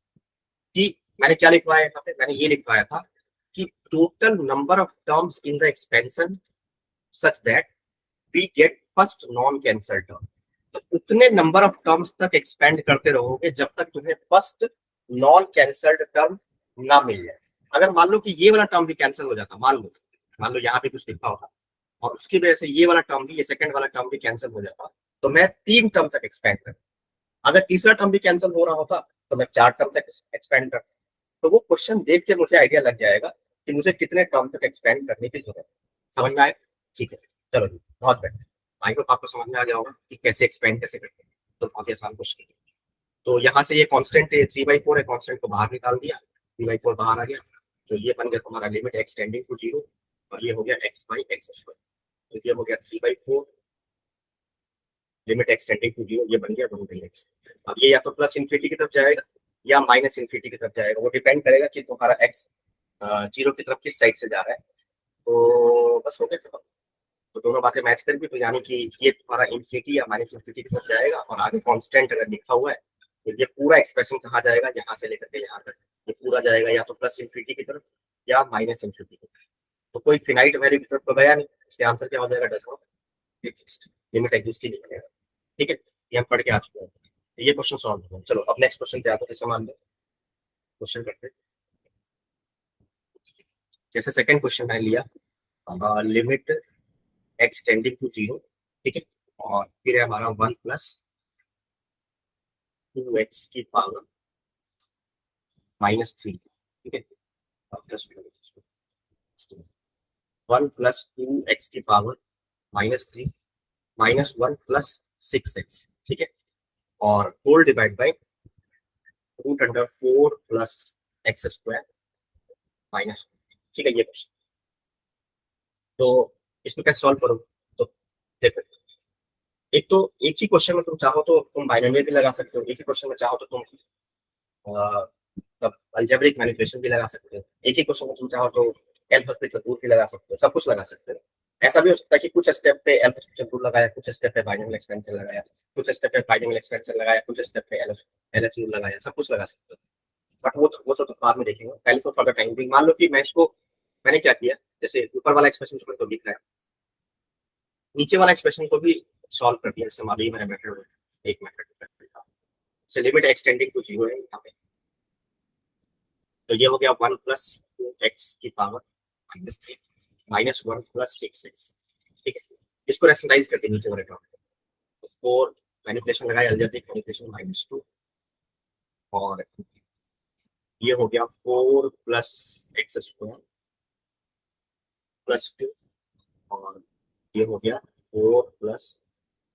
कि मैंने क्या लिखवाया यहाँ पे, मैंने ये लिखवाया था कि total number of terms in the expansion such that we get first non cancel term. तो उतने नंबर ऑफ टर्म्स तक एक्सपेंड करते रहोगे जब तक तुम्हें फर्स्ट नॉन कैंसल्ड टर्म ना मिल जाए। अगर मान लो कि ये वाला टर्म भी कैंसिल हो जाता, मान लो यहाँ पे कुछ लिखा होता और उसकी वजह से ये वाला टर्म भी, ये सेकंड वाला टर्म भी कैंसिल हो जाता, तो मैं 3 टर्म तक एक्सपेंड करता। अगर तीसरा टर्म भी कैंसिल हो रहा होता तो मैं 4 टर्म तक एक्सपेंड करता। तो वो क्वेश्चन देख के मुझे आइडिया लग जाएगा कि मुझे कितने टर्म तक एक्सपेंड करने की जरूरत है, समझ में आए। ठीक है, चलो जी, बहुत बेटर। आई होप आपको समझ में आ गया होगा कि कैसे एक्सपेंड कैसे करते हैं, तो बहुत ही आसान क्वेश्चन है। तो यहाँ से ये कांस्टेंट 3/4 है, कांस्टेंट को बाहर निकाल दिया, 3/4 बाहर आ गया, तो ये बन गया तुम्हारा लिमिट एक्स टेंडिंग टू 0, और ये हो गया x बाई एक्स स्क्वायर। तो ये हो गया 3/4 लिमिट एक्स टेंडिंग टू 0, ये बन गया 1/x। अब ये या तो प्लस इन्फिनिटी की तरफ जाएगा या माइनस इन्फिनिटी की तरफ जाएगा, वो डिपेंड करेगा कि तुम्हारा x 0 की तरफ किस साइड से जा रहा है। तो बस हो गया, तो दोनों बातें मैच करेंगी, तो यानी कि ये तुम्हारा इन्फिनिटी या माइनस इन्फिनिटी की तरफ जाएगा, और आगे कांस्टेंट अगर लिखा हुआ है तो ये पूरा एक्सप्रेशन कहाँ जाएगा, यहाँ से लेकर के यहाँ तक ये पूरा जाएगा या तो प्लस इन्फिनिटी की तरफ या माइनस इन्फिनिटी की तरफ। तो कोई फिनाइट वैल्यू की तरफ तो गया नहीं, इसके आंसर क्या हो जाएगा, does not exist, limit exist ही नहीं करेगा। ठीक है, ये हम पढ़ के आ चुके हैं, ये क्वेश्चन सॉल्व हो। चलो अब नेक्स्ट क्वेश्चन पे आते हैं, समान क्वेश्चन करते हैं। जैसे सेकंड क्वेश्चन मैंने लिया लिमिट एक्स टेंडिंग टू 0, ठीक है, और फिर है हमारा 1 प्लस 2x की पावर -3, ठीक है, प्लस 1 प्लस 2x की पावर -3 -1 प्लस 6x, ठीक है, और whole divide by √4 plus x square minus, ठीक है, ये क्वेश्चन। तो इसको कैसे सॉल्व करो, तो देखो, एक ही क्वेश्चन में तुम चाहो तो तुम बाइनोमियल भी लगा सकते हो, एक ही क्वेश्चन में चाहो तो तुम तब अलजेब्रिक मैनिपुलेशन भी लगा सकते हो, एक ही क्वेश्चन में तुम चाहो तो एल हॉस्पिटल रूल भी लगा सकते हो, सब कुछ लगा सकते हो। ऐसा भी हो सकता है कि कुछ स्टेप पे एल हॉस्पिटल रूल लगाया, कुछ स्टेप पे बाइनोमियल एक्सपेंशन लगाया, कुछ स्टेप पे बाइनोमियल एक्सपेंशन लगाया, कुछ स्टेप पे एलएच रूल लगाया, सब कुछ लगा सकते हो। बट वो तो बाद में देखेंगे, पहले तो फॉर द टाइम बिंग मान लो कि मैं इसको, मैंने क्या किया, जैसे ऊपर वाला एक्सप्रेशन तो दिख रहा है, नीचे वाला एक्सप्रेशन को भी सॉल्व कर दिया, जैसे अभी मैंने मेथड एक मेथड था, से लिमिट एक्सटेंडिंग टू 0 है यहाँ पे, तो ये हो गया 1 प्लस 2x की पावर -3 -1 प्लस 6x, ठीक है। इसको रेशनलाइज कर नीचे वाले टर्म, तो 4 मैनिपुलेशन लगाया, अलजेब्रिक मैनिपुलेशन -2, और ये हो गया 4 प्लस एक्स स्क्वायर प्लस 2, और ये हो गया 4 प्लस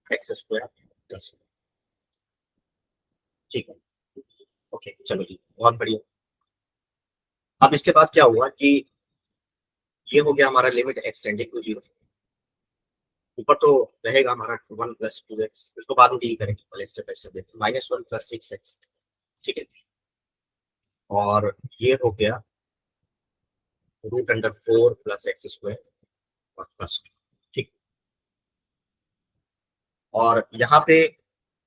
एक्स स्क्वायर प्लस 2, ठीक है। ओके, चलो जी, बहुत बढ़िया। अब इसके बाद क्या हुआ कि ये हो गया हमारा लिमिट एक्सटेंडिंग टू 0, ऊपर तो रहेगा हमारा 1 प्लस 2x, इसको बाद में डील करेंगे, पहले स्टेप बाय स्टेप देखते हैं, -1 प्लस 6x, ठीक है, और ये हो गया √4 प्लस एक्स स्क्वायर और प्लस 2, ठीक। और यहाँ पे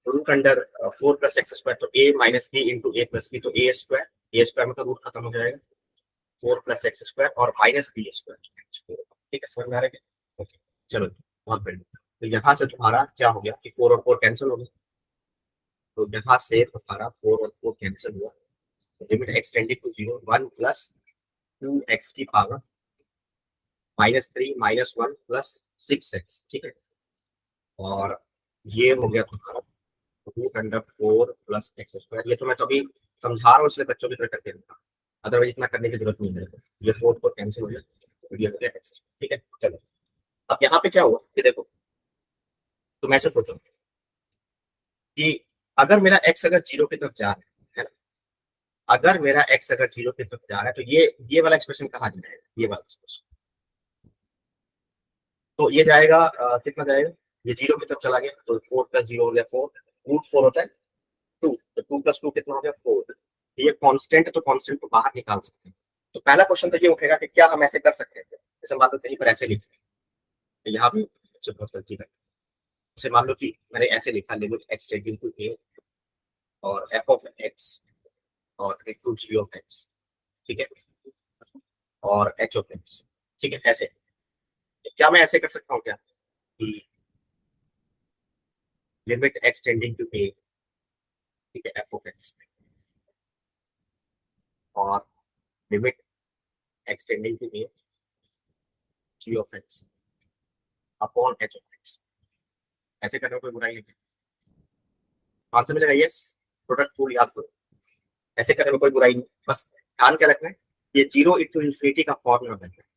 √4 प्लस एक्स स्क्वायर, तो a minus b into a plus b, तो ए स्क्वायर ए स्क्वायर में तो रूट खत्म हो जाएगा, 4 प्लस एक्स स्क्वायर और माइनस बी स्क्वायर। ठीक है, समझ में आ रहा है? ओके, चलो बहुत बढ़िया। तो यहाँ से तुम्हारा क्या हो गया कि 4 और 4 कैंसिल हो गया, तो यहाँ से तुम्हारा 4 और 4 कैंसिल हुआ, limit extended to 0, 1 plus 2x की पावर -3 -1 प्लस 6x। ठीक है, और ये हो गया तुम्हारा √4 प्लस एक्स स्क्वायर। ये तो मैं तो अभी समझा रहा हूँ इसलिए बच्चों की तरह करके रखा, अदरवाइज इतना करने की जरूरत नहीं है। ये 4 4 कैंसिल हो गया, तो ये हो गया एक्स। ठीक है, चलो अब यहाँ पे क्या हुआ कि देखो, तुम ऐसे सोचो कि अगर मेरा एक्स अगर 0 की तरफ जा रहा है ना, अगर मेरा एक्स अगर 0 की तरफ जा रहा है तो ये वाला एक्सप्रेशन कहाँ जाएगा, ये वाला एक्सप्रेशन, तो ये जाएगा कितना जाएगा, ये 0 की तरफ चला गया तो 4 प्लस 0 हो गया 4, √4 होता है 2, तो 2 प्लस 2 कितना हो गया 4। ये कांस्टेंट है तो कांस्टेंट को बाहर निकाल सकते हैं। तो पहला क्वेश्चन तो ये उठेगा कि क्या हम ऐसे कर सकते हैं, जैसे मान लो कहीं पर ऐसे लिखे, तो यहाँ भी मुझसे बहुत गलती है, जैसे मान लो कि मैंने ऐसे लिखा लिमिट एक्स टेंडिंग टू ए और एफ ऑफ एक्स और इनटू जी ऑफ एक्स। ठीक है, और एच ऑफ एक्स। ठीक है, ऐसे क्या मैं ऐसे कर सकता हूँ क्या कि limit x tending to a, ठीक है, एफ ऑफ एक्स और limit x tending to a g of x upon h of x, ऐसे करने में कोई बुराई है क्या? आंसर मिलेगा यस, प्रोडक्ट रूल याद करो, ऐसे करने में कोई बुराई नहीं, बस ध्यान क्या रखना है, ये 0 × का फॉर्मूला बनना है।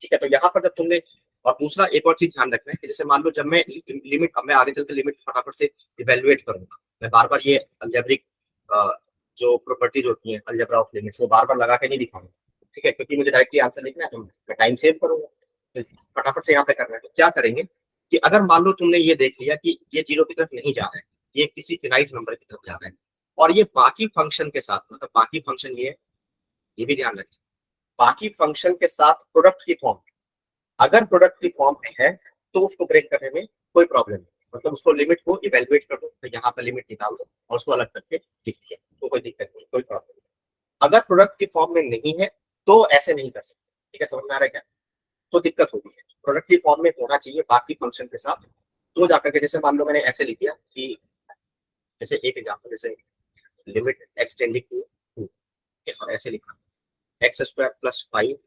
ठीक है, तो यहाँ पर जब तुमने, और दूसरा एक और चीज ध्यान रखना है कि जैसे मान लो जब मैं लिमिट, अब मैं आगे चलकर लिमिट फटाफट से इवेल्युएट करूंगा, मैं बार बार ये अलजेब्रिक जो प्रॉपर्टीज होती है अलजेब्रा ऑफ लिमिट्स वो बार बार लगा के नहीं दिखाऊंगा। ठीक है, क्योंकि मुझे डायरेक्टली आंसर लिखना है तो मैं टाइम सेव करूंगा, तो फटाफट से यहाँ पे करना है। तो क्या करेंगे कि अगर मान लो तुमने ये देख लिया कि ये 0 की तरफ नहीं जा रहा है, ये किसी फिनाइट नंबर की तरफ जा रहा है, और ये बाकी फंक्शन के साथ, मतलब बाकी फंक्शन ये भी ध्यान रखें, बाकी फंक्शन के साथ प्रोडक्ट की फॉर्म, अगर प्रोडक्ट की फॉर्म में है तो उसको ब्रेक करने में कोई प्रॉब्लम नहीं, मतलब उसको लिमिट को इवेल्युएट कर दो, तो यहाँ पर लिमिट निकाल दो और उसको अलग करके लिख दिया, तो कोई दिक्कत नहीं, कोई प्रॉब्लम नहीं। अगर प्रोडक्ट की फॉर्म में नहीं है तो ऐसे नहीं कर सकते। ठीक है, समझ में आ रहा है क्या? तो दिक्कत होगी है, प्रोडक्ट की फॉर्म में होना चाहिए बाकी फंक्शन के साथ, तो जाकर के, जैसे मान लो मैंने ऐसे लिख दिया कि, जैसे एक एग्जाम्पल, जैसे लिमिट एक्स टेंडिंग टू 2, और ऐसे लिखा x square plus 5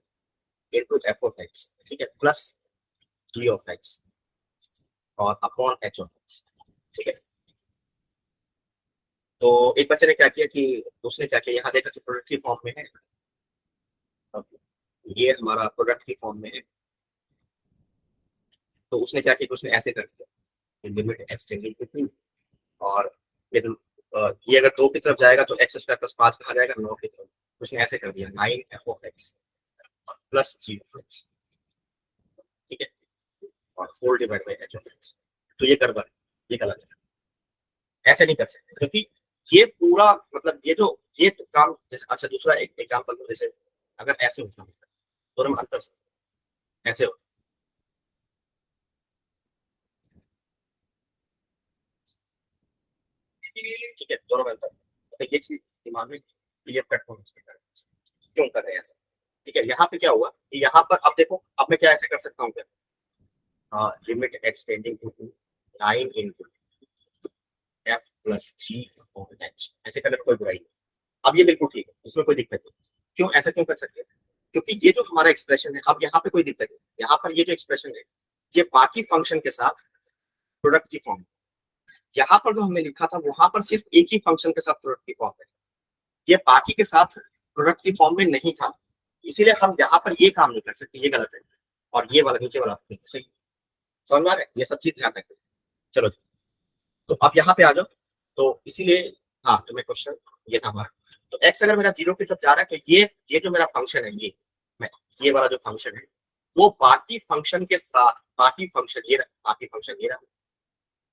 into F of x, ठीक है, प्लस जी ऑफ एक्स और अपॉन एच ऑफ एक्स। ठीक है, तो एक बच्चे ने क्या किया कि उसने क्या किया, यहाँ देखा कि प्रोडक्ट की फॉर्म में है, अब ये हमारा प्रोडक्ट की फॉर्म में है, तो उसने क्या किया, उसने ऐसे कर दिया लिमिट एक्स टेंडिंग टू 2, और फिर ये अगर 2 की तरफ जाएगा तो एक्स स्क्वायर प्लस 5 कहा जाएगा 9 की तरफ, उसने ऐसे कर दिया 9 f of x plus g of x. ठीक है, और 4 divide by h of x. तो ये गड़बड़ है, ये गलत है, ऐसे नहीं कर सकते, क्योंकि ये पूरा मतलब ये तो काम जैसे, अच्छा दूसरा एक एग्जांपल तो जैसे अगर ऐसे होता तो हम अंतर ऐसे हो, ठीक है, दोनों में अंतर, तो ये चीज दिमाग में क्लियर कट होना चाहिए, क्यों कर रहे हैं ऐसा। ठीक है, यहाँ पे क्या हुआ कि यहाँ पर अब देखो, अब मैं क्या ऐसे कर सकता हूँ क्या, limit x tending to 9 into f plus g upon h, ऐसे करने में कोई बुराई नहीं। अब ये बिल्कुल ठीक है, इसमें कोई दिक्कत नहीं। क्यों ऐसा क्यों कर सकते हैं, क्योंकि ये जो हमारा एक्सप्रेशन है, अब यहाँ पे कोई दिक्कत नहीं, यहाँ पर ये जो एक्सप्रेशन है ये बाकी फंक्शन के साथ प्रोडक्ट की फॉर्म, यहाँ पर जो हमने लिखा था वहां पर सिर्फ एक ही फंक्शन के साथ प्रोडक्ट की फॉर्म है, ये बाकी के साथ प्रोडक्ट की फॉर्म में नहीं था, इसीलिए हम यहाँ पर ये काम नहीं कर सकते, ये गलत है, और ये वाला नीचे वाला सही। समझ में आ रहा है, ये सब चीज ध्यान रखें। चलो, तो अब यहाँ पे आ जाओ, तो इसीलिए, हाँ, तो मैं क्वेश्चन ये था हमारा, तो एक्स अगर मेरा 0 की तरफ जा रहा है तो ये जो मेरा फंक्शन है, मैं ये वाला जो फंक्शन है वो बाकी फंक्शन के साथ, बाकी फंक्शन ये रहा, बाकी फंक्शन ये रहा,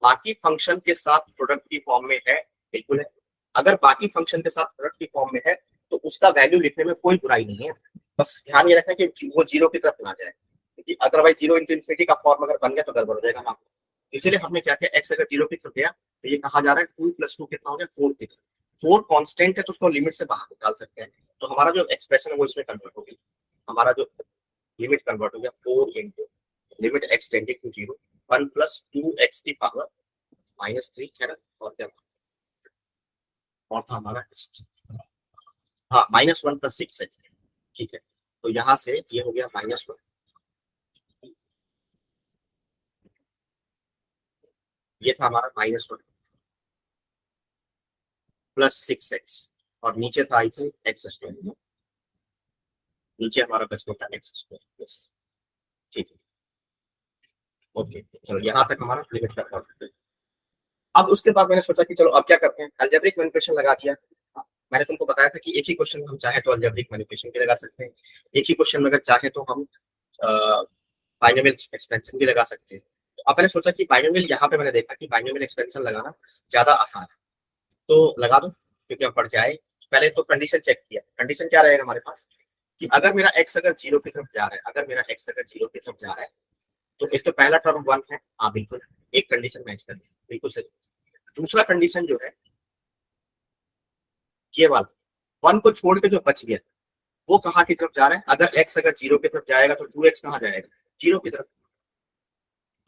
बाकी फंक्शन के साथ प्रोडक्ट की फॉर्म में है, बिल्कुल है। अगर बाकी फंक्शन के साथ प्रोडक्ट की फॉर्म में है तो उसका वैल्यू लिखने में कोई बुराई नहीं है, बस ध्यान ये रखना कि वो 0 की तरफ ना जाए, क्योंकि अदरवाइज 0 × का फॉर्म अगर बन गया तो गड़बड़ हो जाएगा ना। इसीलिए हमने क्या किया, एक्स अगर 0 की तरफ गया तो ये कहा जा रहा है 2 + 2 कितना हो गया 4 की तरफ, 4 कांस्टेंट है तो उसको लिमिट से बाहर निकाल सकते हैं, तो हमारा जो एक्सप्रेशन है वो इसमें कन्वर्ट होगी, हमारा जो लिमिट कन्वर्ट हो गया 4 into limit x tending to 0 1 plus 2x की पावर -3 है ना, और क्या और था हमारा, हाँ -1 प्लस 6x, ठीक है। तो यहाँ से ये हो गया -1, ये था हमारा -1 प्लस 6x, और नीचे था आई थिंक एक्स स्क्वायर, नीचे हमारा बच गया एक्स स्क्वायर प्लस, ठीक है। ओके चलो यहाँ तक हमारा लिमिट का पार्ट। अब उसके बाद मैंने सोचा कि चलो अब क्या करते हैं, अलजेब्रिक मैनिपुलेशन लगा दिया। मैंने तुमको बताया था कि एक ही क्वेश्चन हम चाहे तो अलजेब्रिक मैनिपुलेशन भी लगा सकते हैं, एक ही क्वेश्चन में अगर चाहे तो हम बाइनोमियल एक्सपेंशन भी लगा सकते हैं। तो अब मैंने सोचा कि बाइनोमियल, यहाँ पे मैंने देखा कि बाइनोमियल एक्सपेंशन लगाना ज्यादा आसान है, तो लगा दो क्योंकि हम पढ़ के आए। पहले तो कंडीशन चेक किया, कंडीशन क्या रहेगा हमारे पास कि अगर मेरा एक्स अगर 0 की तरफ जा रहा है, अगर मेरा एक्स अगर 0 की तरफ जा रहा है, तो एक तो पहला टर्म 1 है, हाँ बिल्कुल एक कंडीशन मैच कर बिल्कुल सही। दूसरा कंडीशन जो है ये वाला 1 को छोड़ के जो बच गया वो कहाँ की तरफ जा रहा है, अगर एक्स अगर 0 की तरफ जाएगा तो 2x कहाँ जाएगा, 0 की तरफ।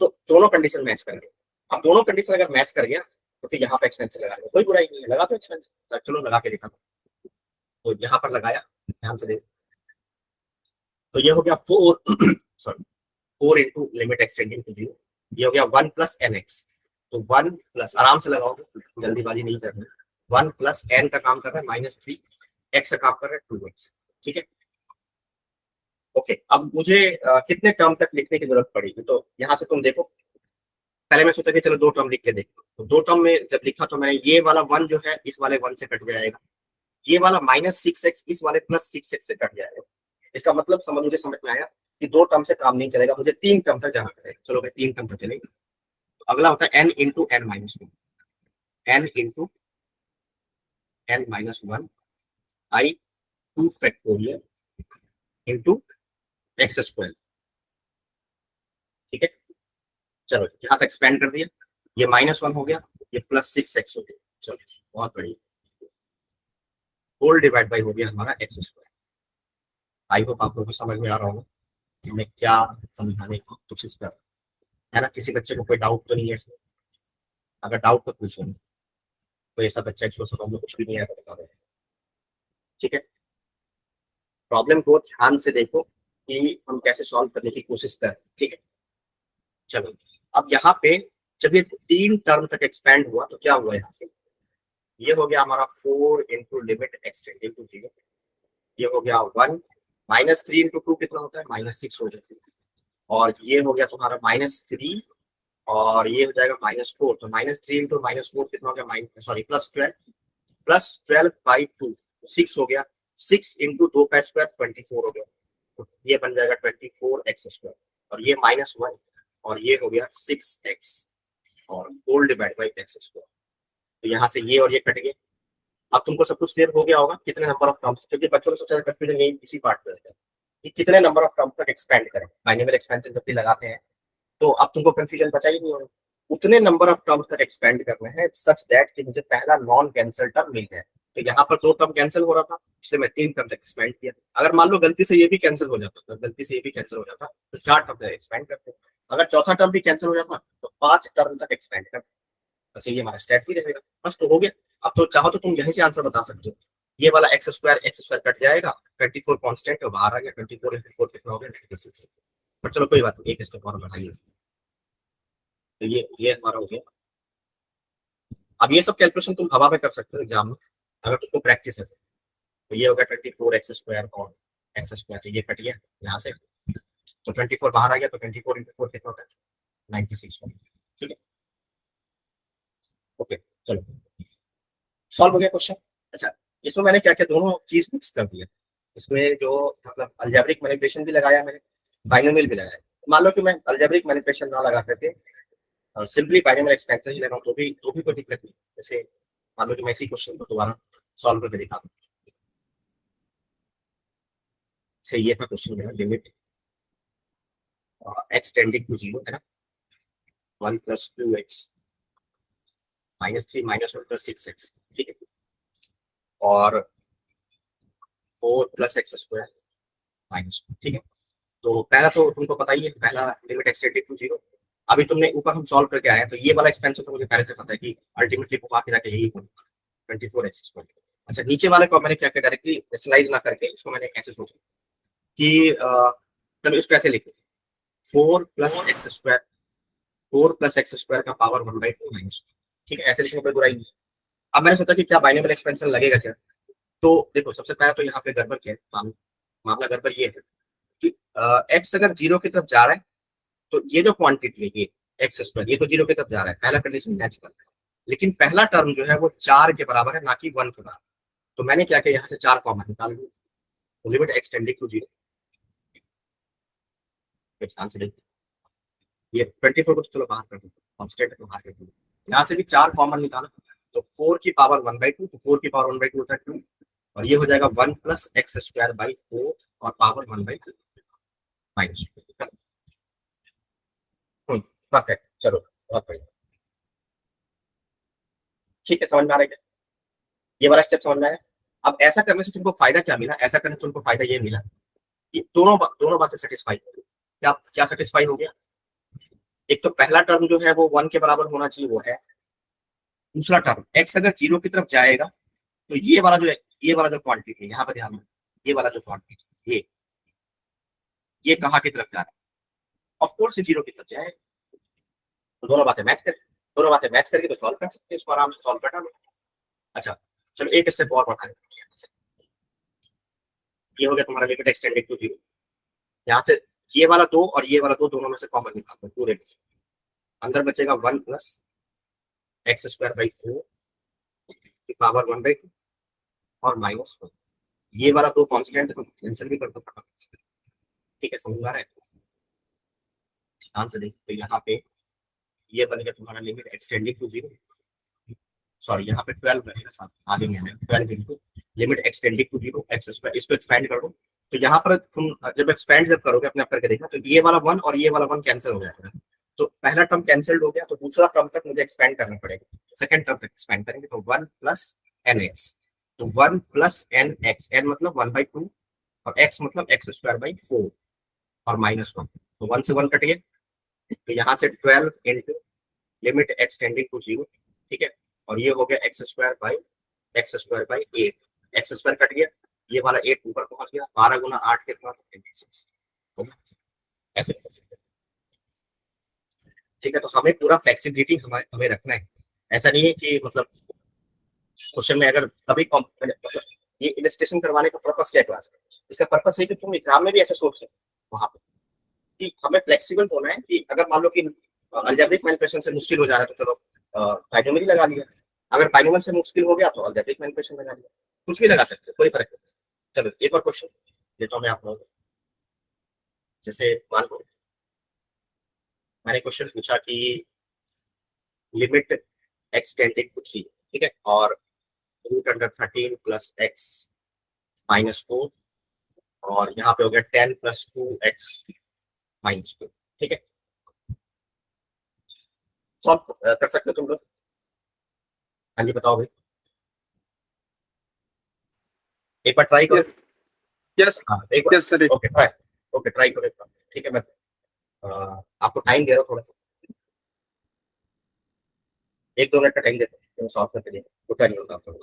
तो दोनों कंडीशन मैच कर गए। अब दोनों कंडीशन अगर मैच कर गया तो फिर यहाँ पे एक्सपेंशन लगा, कोई बुराई नहीं है, लगा तो एक्सपेंशन, चलो लगा के दिखा। तो यहाँ पर लगाया, ध्यान से देखो, तो ये हो गया 4 sorry 4 into limit x tending to 0, ये हो गया 1 प्लस एन एक्स। तो 1 प्लस, आराम से लगाओगे, जल्दीबाजी नहीं करनी, 1 प्लस एन का काम कर रहा है -3, एक्स का काम कर रहा है 2x, ठीक है। ओके अब मुझे कितने टर्म तक लिखने की जरूरत पड़ेगी, तो यहाँ से तुम देखो, पहले मैं सोचा कि चलो 2 टर्म लिख के देखो, तो 2 टर्म में जब लिखा तो मैंने ये वाला 1 जो है इस वाले 1 से कट जाएगा, ये वाला -6x इस वाले +6x से कट जाएगा। इसका मतलब मुझे समझ में आया कि 2 टर्म से काम नहीं चलेगा, मुझे 3 टर्म तक जाना पड़ेगा। चलो भाई 3 टर्म तक चलेगा। तो अगला होता है n into n minus one, n into n minus one आई 2 फैक्टोरियल इंटू एक्स स्क्वायर, ठीक है। चलो यहाँ तक एक्सपेंड कर दिया, ये -1 हो गया, ये +6x हो गया, चलो बहुत बढ़िया, होल डिवाइड बाई हो गया हमारा एक्स स्क्वायर। आई होप आप लोगों को समझ में आ रहा होगा कि मैं क्या समझाने की कोशिश कर रहा हूँ, है ना। किसी बच्चे को कोई डाउट तो नहीं है इसमें, अगर डाउट तो पूछो, कोई ऐसा बच्चा जिसको समझ में कुछ भी नहीं आया तो बता दो, ठीक है। प्रॉब्लम को ध्यान से देखो कि हम कैसे सॉल्व करने की कोशिश कर, ठीक है। चलो अब यहाँ पे जब ये 3 टर्म तक एक्सपेंड हुआ तो क्या हुआ, यहाँ से ये हो गया हमारा 4 इंटू लिमिट एक्सटेंडिंग टू 0, ये हो गया 1, -3 इंटू 2 कितना होता है -6 हो जाता है, और ये हो गया तुम्हारा -3, और ये हो जाएगा -4, तो -3 इंटू -4 कितना हो गया, सॉरी +12 बाई 2 6 हो गया, 6 इंटू 2 का स्क्वायर 24 हो गया, तो ये बन जाएगा 24x स्क्वायर, और ये -1, और ये हो गया 6x, और whole divide by x square. तो यहाँ से ये और ये कट गए। अब तुमको सब कुछ क्लियर हो गया होगा कितने नंबर ऑफ टर्म्स, क्योंकि बच्चों को सबसे ज्यादा कंफ्यूजन यही इसी पार्ट में रहता है कि कितने नंबर ऑफ टर्म तक एक्सपेंड करें, बाइनोमियल एक्सपेंशन जब भी लगाते हैं तो अब तुमको कंफ्यूजन बचा ही नहीं होगा, उतने नंबर ऑफ टर्म्स तक एक्सपेंड करना है सच दैट कि मुझे पहला नॉन कैंसल टर्म मिल जाए। तो यहाँ पर 2 टर्म कैंसिल हो रहा था, इसलिए मैं 3 टर्म तक एक्सपेंड किया। अगर मान लो गलती से ये भी कैंसिल हो जाता था, गलती से ये भी कैंसिल हो जाता तो 4 टर्म तक एक्सपेंड करते, अगर चौथा टर्म भी कैंसिल हो जाता तो 5 टर्म तक एक्सपेंड करते, बस ये हमारा स्टेट भी रहेगा, बस तो हो गया। अब तो चाहो तो तुम यहीं से आंसर बता सकते हो, ये वाला एक्स स्क्वायर कट जाएगा, 24 कांस्टेंट बाहर आ गया, 24 इंटू 4 कितना हो गया 96। पर चलो कोई बात नहीं, एक स्टेप और बढ़ाइए, तो ये हमारा हो गया। अब ये सब कैलकुलेशन तुम हवा में कर सकते हो एग्जाम में, अगर तुमको प्रैक्टिस है तो ये हो गया 24x स्क्वायर और एक्स स्क्वायर, तो ये कट गया यहाँ से, तो 24 बाहर आ गया, तो 24 इंटू 4 कितना होता है 96, ठीक है। ओके चलो सॉल्व हो गया क्वेश्चन। अच्छा इसमें मैंने क्या क्या दोनों चीज मिक्स कर दिया, इसमें जो मतलब अलजेब्रिक मैनिपुलेशन भी लगाया मैंने, बाइनोमियल भी लगाया। मान लो कि मैं अलजेब्रिक मैनिपुलेशन ना लगा करके सिंपली बाइनोमियल एक्सपेंशन ही लगाऊं तो भी कोई दिक्कत नहीं। जैसे मान लो कि मैं इसी क्वेश्चन को दोबारा सॉल्व करके दिखा दूं, से ये था क्वेश्चन मेरा, लिमिट एक्स टेंडिंग टू 0 है ना, 1 + 2x -3 -1 + 6x, ठीक है। और 4 प्लस एक्स स्क्वायर माइनस, ठीक है। तो पहला तो तुमको पता ही है, पहला लिमिट एक्सटेंडेड टू जीरो। अभी तुमने ऊपर हम सॉल्व करके आए हैं, तो ये वाला एक्सपेंशन तो मुझे पहले से पता है कि अल्टीमेटली वो आके जाके यही होगा 24 एक्स स्क्वायर। अच्छा, नीचे वाले को मैंने क्या किया, डायरेक्टली रेशनलाइज ना करके इसको मैंने ऐसे सोचा कि चलो इसको ऐसे लिखो, 4 plus x square, 4 plus x square का पावर 1/2 माइनस, ठीक है। ऐसे लिखने में कोई बुराई नहीं है। अब मैंने सोचा कि क्या बाइनोमियल एक्सपेंशन लगेगा क्या। तो देखो, सबसे पहले तो यहाँ पे गड़बड़ क्या है, मामला गड़बड़ ये है कि एक्स अगर जीरो की तरफ जा रहा है तो ये जो क्वांटिटी है ये एक्स स्क्वायर, ये तो जीरो की तरफ जा रहा है, पहला कंडीशन मैच करता है। लेकिन पहला टर्म जो है वो 4 के बराबर है, ना कि 1 के बराबर। तो मैंने क्या किया, यहाँ से 4 कॉमन निकाल दिया, तो limit x tending to zero. Answer ये 24 को तो चलो बाहर कर दो, कांस्टेंट को बाहर कर दो, यहाँ से भी 4 कॉमन निकाला, तो 4 की पावर 1/2, तो 4 की पावर 1/2 होता है 2, और ये हो जाएगा 1 प्लस एक्स स्क्वायर बाई 4 और पावर 1/2 माइनस। परफेक्ट, चलो बहुत बढ़िया, ठीक है। समझ में आ रहा है क्या? ये वाला स्टेप समझ में आया। अब ऐसा करने से तुमको फायदा क्या मिला, ऐसा करने से तुमको फायदा ये मिला कि दोनों बातें सेटिस्फाई हो गई। क्या क्या सेटिस्फाई हो गया? एक तो पहला टर्म जो है वो 1 के बराबर होना चाहिए, वो है। दूसरा टर्म एक्स अगर जीरो की तरफ जाएगा तो ये वाला जो क्वांटिटी है, यहाँ पर ध्यान दो, ये वाला जो क्वांटिटी ये कहाँ की तरफ जा रहा है, ऑफ कोर्स जीरो की तरफ जाए। तो दोनों बातें मैच करके तो सॉल्व कर सकते हैं, इसको आराम से सॉल्व करना। अच्छा, चलो एक स्टेप और बढ़ा है। ये हो गया तुम्हारा लिमिट एक्सटेंडेड टू जीरो। यहाँ से ये वाला दो और ये वाला दो, दोनों में से कॉमन निकाल दो पूरे में से। अंदर बचेगा 1 प्लस एक्स स्क्वायर बाई 4 की पावर 1/2 और माइनस 1। ये वाला दो कांस्टेंट को कैंसिल भी कर दो, ठीक है। समझ आ रहा है? ध्यान से देखो, तो यहाँ पे ये बनेगा तुम्हारा limit x tending to zero, sorry यहाँ पे 12 रहेगा, साथ आगे में है 12 into limit x tending to zero x square. इसको एक्सपेंड कर दो, तो यहाँ पर तुम जब करोगे अपने आप करके देखना, तो ये वाला 1 और ये वाला 1 कैंसिल हो जाएगा। तो पहला टर्म कैंसिल्ड हो गया, तो दूसरा टर्म तक मुझे एक्सपेंड करना पड़ेगा, सेकंड टर्म तक एक्सपेंड करेंगे, तो 1 प्लस एन एक्स। तो 1 प्लस एन एक्स, एन मतलब 1/2 और एक्स मतलब एक्स स्क्वायर बाई 4 और माइनस 1, तो 1 से 1 कट गया। तो यहाँ से 12 into limit x tending to zero, ठीक है। और ये हो गया x square by 8, x square cut गया, ये वाला 8 ऊपर पहुंच गया, 12 गुना 8 कितना, 26। तो ऐसे कर सकते हैं, ठीक है। तो हमें पूरा फ्लेक्सिबिलिटी हमें रखना है। ऐसा नहीं है कि मतलब क्वेश्चन में अगर कभी मतलब ये इलस्ट्रेशन करवाने का पर्पस क्या है क्लास में, इसका पर्पस है कि तुम एग्जाम में भी ऐसे सोच सको वहां पे, कि हमें फ्लेक्सिबल होना है कि अगर मान लो कि अलजेब्रिक मैनिपुलेशन से मुश्किल हो जा रहा है तो चलो ट्राइगोनोमेट्री लगा लिया, अगर बाइनोमियल से मुश्किल हो गया तो अलजेब्रिक मैनिपुलेशन लगा लिया, कुछ भी लगा सकते हो, कोई फर्क नहीं। चलो एक और क्वेश्चन देता हूँ मैं आप लोगों को। जैसे मान लो मैंने क्वेश्चन पूछा कि लिमिट एक्स टेंडिंग टू 3, ठीक है, और root under 13 plus x minus 4, और यहाँ पे हो गया 10 प्लस 2x माइनस 2, ठीक है। सॉल्व कर सकते हो तुम लोग? हाँ जी, बताओ भाई, एक बार ट्राई करो। यस हाँ एक बार, यस सर। ओके ट्राई करो एक बार, ठीक है। मैं आपको टाइम दे रहा हूँ थोड़ा सा, 1-2 मिनट का टाइम देता हूँ सॉल्व करके देखो, होता नहीं होता आपको।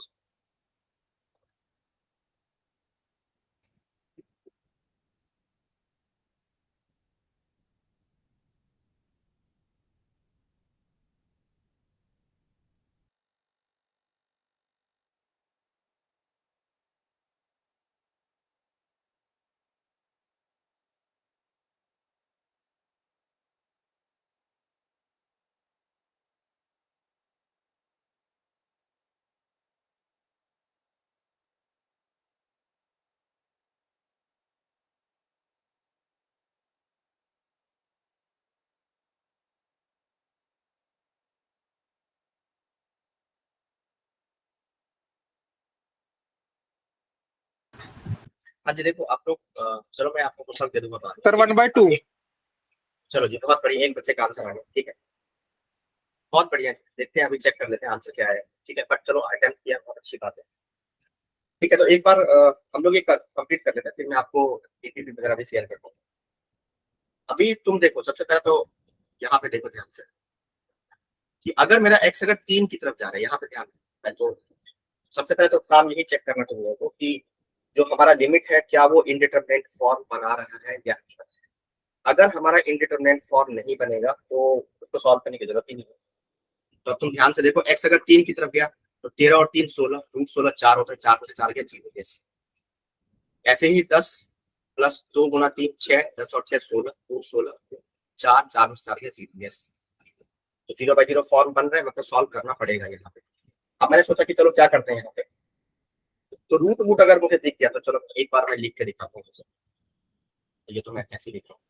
हाँ जी, देखो आप लोग चलो मैं आपको क्वेश्चन दे दूंगा बाद में, सर ठीक है। 1/2। चलो जी, बहुत बढ़िया, एक बच्चे का आंसर आ गया, ठीक है, बहुत बढ़िया। देखते हैं, अभी चेक कर लेते हैं आंसर क्या है, ठीक है। बट चलो अटेम्प्ट किया, बहुत अच्छी बात है। ठीक है, तो एक बार हम लोग ये कंप्लीट कर लेते हैं, फिर मैं आपको पीपीटी वगैरह भी शेयर करता हूँ। अभी तुम देखो, सबसे पहले तो यहाँ पे देखो ध्यान से कि अगर मेरा एक्स अगर 3 की तरफ जा रहा है, यहाँ पे ध्यान है, तो सबसे पहले तो काम यही चेक करना तुम लोगों को कि जो हमारा लिमिट है क्या वो इनडिटरमिनेट फॉर्म बना रहा है या नहीं बना रहा है। अगर हमारा इनडिटरमिनेट फॉर्म नहीं बनेगा तो उसको सॉल्व करने की जरूरत ही नहीं है। तो अब तुम ध्यान से देखो, एक्स अगर 3 की तरफ गया तो 13 और 3 16, रूट 16 4 होता है, 4 में से 4 गया 0, यस। ऐसे ही 10 प्लस 2 गुना 3 6, 10 और 6 16, रूट 16 4, 4 में से 4 गया 0, यस। तो 0/0 फॉर्म बन रहा है, मतलब सॉल्व करना पड़ेगा यहाँ पे। अब मैंने सोचा कि चलो क्या करते हैं यहाँ पे, तो रूट वूट अगर मुझे दिख गया तो चलो एक बार मैं लिख के दिखाता हूँ इसे। ये तो मैं ऐसे लिख रहा हूँ,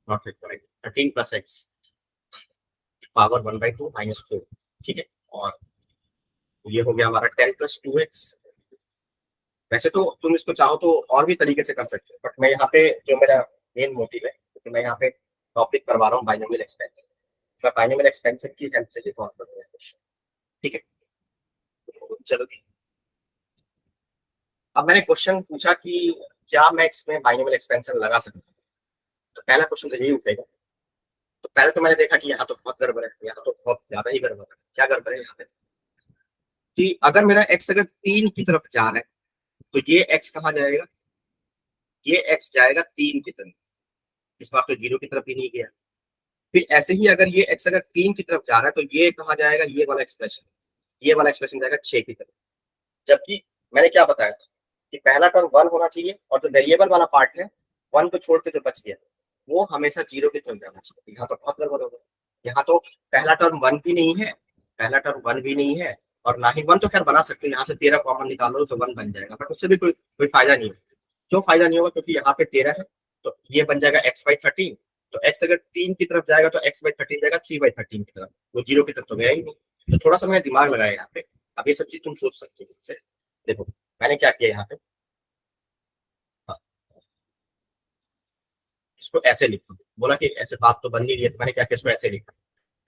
not required, 13 plus x power 1/2 minus 4, ठीक है। और ये हो गया हमारा 10 प्लस 2x। वैसे तो तुम इसको चाहो तो और भी तरीके से कर सकते हो, बट मैं यहाँ पे जो मेरा मेन मोटिव है, क्योंकि मैं यहाँ पे टॉपिक करवा रहा हूँ बाइनोमियल एक्सपेंशन, मैं बाइनोमियल एक्सपेंशन की हेल्प से सॉल्व करूंगा क्वेश्चन, ठीक है। तो चलो, अब मैंने क्वेश्चन पूछा कि क्या मैं इसमें बाइनोमियल एक्सपेंशन लगा सकता हूँ, तो पहला क्वेश्चन तो यही उठेगा। तो पहले तो मैंने देखा कि यहाँ तो बहुत गड़बड़ है, यहाँ तो बहुत ज्यादा ही गड़बड़ है। क्या गड़बड़ है यहाँ पे कि अगर मेरा एक्स अगर 3 की तरफ जा रहा है तो ये एक्स कहाँ जाएगा, ये एक्स जाएगा 3 की तरफ, इस बार तो 0 की तरफ ही नहीं गया। फिर ऐसे ही अगर ये एक्स अगर 3 की तरफ जा रहा है तो ये कहाँ जाएगा, ये वाला एक्सप्रेशन जाएगा 6 की तरफ। जबकि मैंने क्या बताया था कि पहला टर्म 1 होना चाहिए और जो वेरिएबल वाला पार्ट है 1 को छोड़ के जो बच गया वो हमेशा 0 की तरफ जाना चाहिए। यहाँ तो बहुत गड़बड़ हो गया, यहाँ तो पहला टर्म 1 भी नहीं है, पहला टर्म 1 भी नहीं है, और ना ही 1 तो खैर बना सकते हैं, यहाँ से 13 कॉमन निकालो तो 1 बन जाएगा, बट उससे भी कोई फायदा नहीं होगा। क्यों फायदा नहीं होगा, क्योंकि यहाँ पे 13 है तो ये बन जाएगा x/13। तो x अगर 3 की तरफ जाएगा तो x/13 जाएगा 3/13 की तरफ, वो 0 की तरफ तो गया ही नहीं। तो थोड़ा सा मैंने दिमाग लगाया यहाँ पे। अब ये सब चीज तुम सोच सकते हो इससे। देखो मैंने क्या किया यहाँ पे, हाँ, इसको ऐसे लिखा, बोला कि ऐसे बात तो बन नहीं रही है, तो मैंने क्या किया, इसको ऐसे लिखा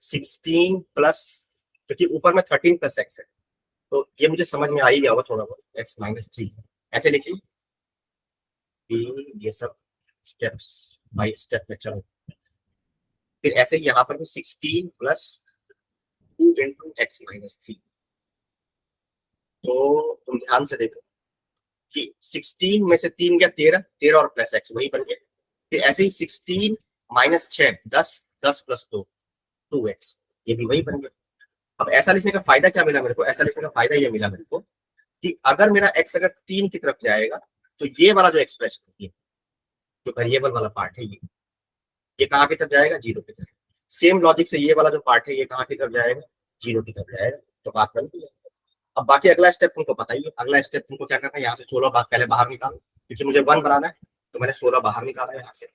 16 प्लस, क्योंकि ऊपर में 13 प्लस एक्स है तो ये मुझे समझ में आ ही गया होगा थोड़ा बहुत, x-3 ऐसे लिखिए ये सब स्टेप्स बाई स्टेप में चलो। फिर ऐसे ही यहाँ पर भी 16 प्लस 2 इंटू x-3। तो तुम ध्यान से देखो कि 16 में से 3 गया 13, 13 और प्लस एक्स वही बन गया। फिर ऐसे ही 16 माइनस 6 10, 10 प्लस 2 2x, ये भी वही बन गया। अब ऐसा लिखने का फायदा क्या मिला मेरे को, ऐसा लिखने का फायदा ये मिला मेरे को कि अगर मेरा x अगर 3 की तरफ जाएगा तो ये वाला जो एक्सप्रेशन है, जो वेरिएबल वाला पार्ट है, ये कहाँ की तरफ जाएगा, 0 की तरफ। सेम लॉजिक से ये वाला जो पार्ट है ये कहाँ की तरफ जाएगा, 0 की तरफ जाएगा। तो बात बन गई। अब बाकी अगला स्टेप तुमको पता ही है, अगला स्टेप तुमको क्या करना है, यहाँ से 16 पहले बाहर निकालो, क्योंकि मुझे 1 बनाना है तो मैंने 16 बाहर निकाला है यहाँ से।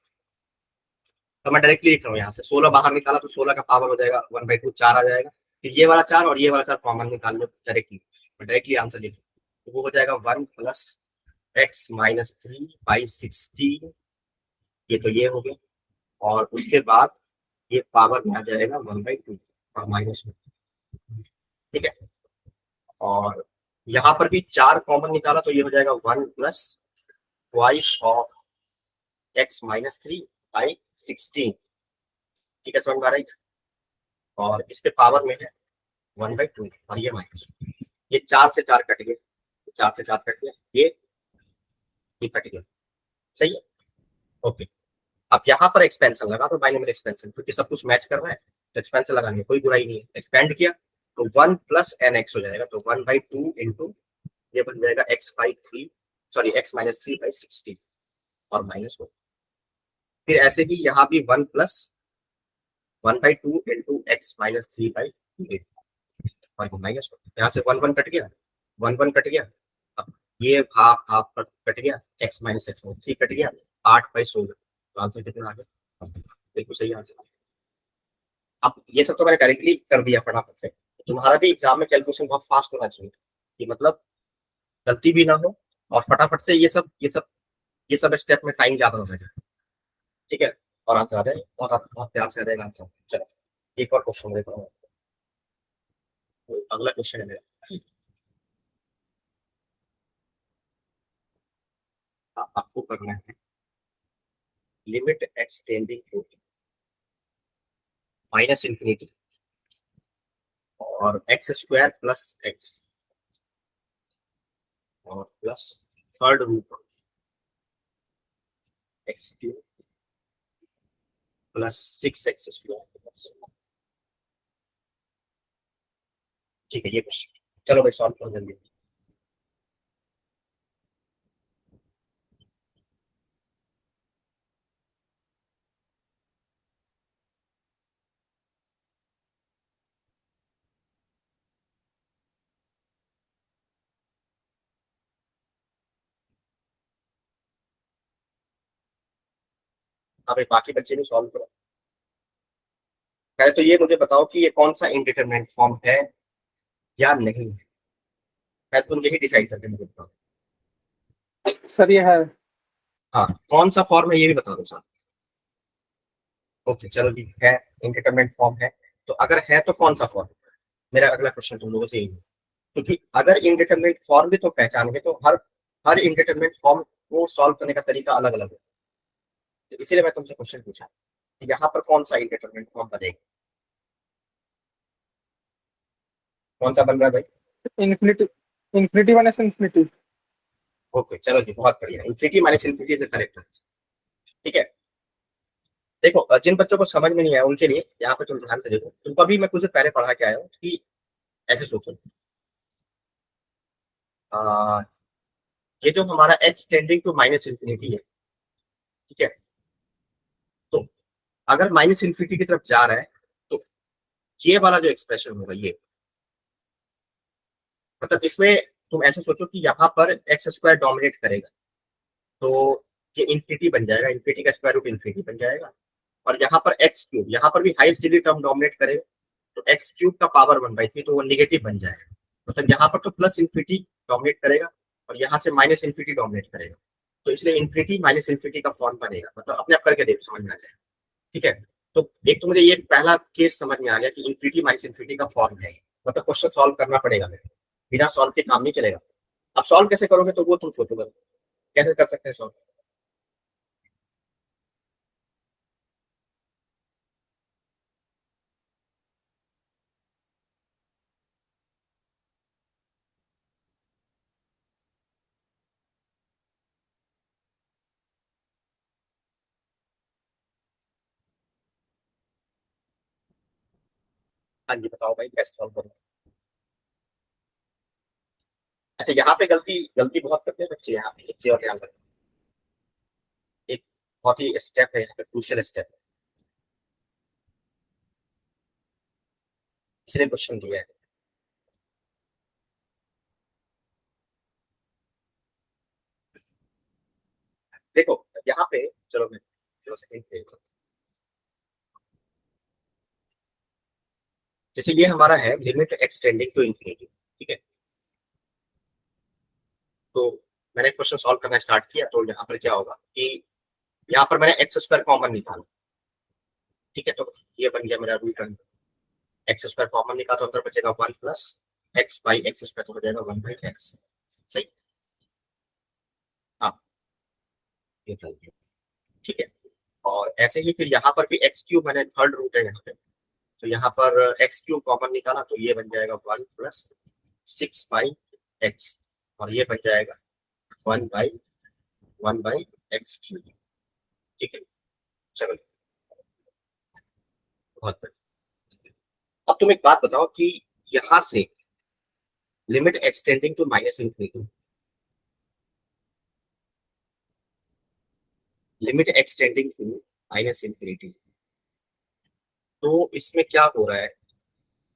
तो मैं डायरेक्टली लिख रहा हूँ, यहाँ से 16 बाहर निकाला तो 16 का पावर हो जाएगा 1/2, 4 आ जाएगा। फिर ये वाला 4 और ये वाला 4 कॉमन निकाल लो डायरेक्टली, मैं डायरेक्टली आंसर लिख, तो वो हो जाएगा 1 प्लस x-3/16, ये तो ये हो गया। और उसके बाद ये पावर में आ जाएगा 1/2 और -1, ठीक है। और यहाँ पर भी 4 कॉमन निकाला तो ये हो जाएगा 1 प्लस ट्वाइस ऑफ x-3/16, ठीक है, समझ में आ रहा है। और इसके पावर में है 1/2 और ये माइनस, ये 4 से 4 कट गए, 4 से 4 कट गया, ये कट गया, सही है, ओके। अब यहाँ पर एक्सपेंशन लगा तो बाइनोमियल एक्सपेंशन, क्योंकि सब कुछ मैच कर रहा है तो एक्सपेंशन लगाने में कोई बुराई नहीं है। एक्सपेंड किया तो 1 प्लस एन एक्स हो जाएगा, तो 1/2 इंटू ये बन जाएगा x/3, सॉरी x-3/16 और -1। फिर ऐसे ही यहाँ भी 1 प्लस 1/2 इंटू x-3/8 और -1, यहाँ से 1 1 कट गया, 1 1 कट गया। अब ये हाफ हाफ कट गया, x-3 कट गया, 8/16, तो आंसर कितना आ गया, बिल्कुल सही आंसर। अब ये सब तो मैंने डायरेक्टली कर दिया फटाफट से, तुम्हारा भी एग्जाम में कैलकुलेशन बहुत फास्ट होना चाहिए कि मतलब गलती भी ना हो और फटाफट से ये सब स्टेप में टाइम ज्यादा हो जाएगा, ठीक है। और आंसर आ जाए, बहुत बहुत प्यार से आ जाएगा आंसर। चलो एक और क्वेश्चन देता हूँ, अगला क्वेश्चन है मेरा। करना है limit x tending to minus infinity और एक्स स्क्वायर प्लस एक्स और plus third root of x cube plus 6x square. ठीक है, ये क्वेश्चन चलो भाई सॉल्व कर जल्दी। अब बाकी बच्चे भी सॉल्व करो। पहले तो ये मुझे बताओ कि ये कौन सा इंडिटरमिनेट फॉर्म है या नहीं है। पहले तुम यही डिसाइड करके मुझे बताओ। सर ये है। हाँ, कौन सा फॉर्म है ये भी बता दो सर। ओके चलो जी, है इंडिटरमिनेट फॉर्म है। तो अगर है तो कौन सा फॉर्म। मेरा अगला क्वेश्चन तुम लोगों से यही है, क्योंकि अगर इंडिटरमिनेट फॉर्म भी तो पहचानेंगे तो हर हर इंडिटरमिनेट फॉर्म को सॉल्व करने का तरीका अलग अलग है। तो इसीलिए मैं तुमसे क्वेश्चन पूछा कि यहाँ पर कौन सा इंडिटरमिनेट फॉर्म बनेगा। कौन सा बन रहा है भाई। Infinity, infinity minus infinity. Okay चलो जी, बहुत बढ़िया। Infinity minus infinity is correct answer. ठीक है, देखो जिन बच्चों को समझ में नहीं आया उनके लिए यहाँ पे तुम ध्यान से देखो। तुमको अभी मैं कुछ देर पहले पढ़ा के आया हूँ कि ऐसे सोचो, आ, ये जो हमारा x tending to minus infinity है, ठीक है, तो अगर माइनस इन्फिनिटी की तरफ जा रहा है तो ये वाला जो एक्सप्रेशन होगा ये, मतलब इसमें तुम ऐसे सोचो कि यहाँ पर एक्स स्क्वायर डोमिनेट करेगा तो ये इन्फिनिटी बन जाएगा, इन्फिनिटी का स्क्वायर रूट इन्फिनिटी बन जाएगा। और यहाँ पर एक्स क्यूब, यहाँ पर भी हाईएस्ट डिग्री टर्म डोमिनेट करेगा तो एक्स क्यूब का पावर 1/3 तो वो निगेटिव बन जाएगा। मतलब यहाँ पर तो प्लस इन्फिनिटी डोमिनेट करेगा और यहाँ से माइनस इन्फिनिटी डोमिनेट करेगा। तो इसलिए इन्फिनिटी माइनस इन्फिनिटी का फॉर्म बनेगा। मतलब अपने आप करके देखो, समझ में आ जाएगा। ठीक है, तो एक तो मुझे ये पहला केस समझ में आ गया कि इन्फिनिटी माइनस इन्फिनिटी का फॉर्म है। मतलब क्वेश्चन सॉल्व करना पड़ेगा मेरे, बिना सॉल्व के काम नहीं चलेगा। अब सॉल्व कैसे करोगे तो वो तुम सोचोगे कैसे कर सकते हैं सॉल्व। हाँ जी बताओ भाई, कैसे सॉल्व करोगे। अच्छा, यहाँ पे गलती गलती बहुत करते हैं बच्चे। यहाँ पे एक चीज और ध्यान रखना, एक बहुत ही स्टेप है यहाँ पे, क्रूशियल स्टेप है, इसने क्वेश्चन दिया है। देखो यहाँ पे, चलो मैं चलो सेकंड पे, जैसे ये हमारा है लिमिट एक्सटेंडिंग टू इंफिनिटी। ठीक है, तो मैंने क्वेश्चन सॉल्व करना स्टार्ट किया तो यहाँ पर क्या होगा कि यहाँ पर मैंने एक्स स्क्वायर कॉमन निकाला। ठीक है, तो ये बन गया मेरा रूट एक्स स्क्वायर कॉमन निकाला तो अंदर बचेगा 1 plus x by x square, तो हो जाएगा 1/x। सही। हाँ, ये बन गया। ठीक है, और ऐसे ही फिर यहाँ पर भी एक्स क्यूब, मैंने थर्ड रूट है यहाँ पे, तो यहाँ पर एक्स क्यूब कॉमन निकाला तो ये बन जाएगा 1 प्लस 6/x और ये बन जाएगा 1/x क्यूब। ठीक है, चलो बहुत बढ़िया। अब तुम एक बात बताओ कि यहां से limit x tending to minus infinity, limit x tending to minus infinity, तो इसमें क्या हो रहा है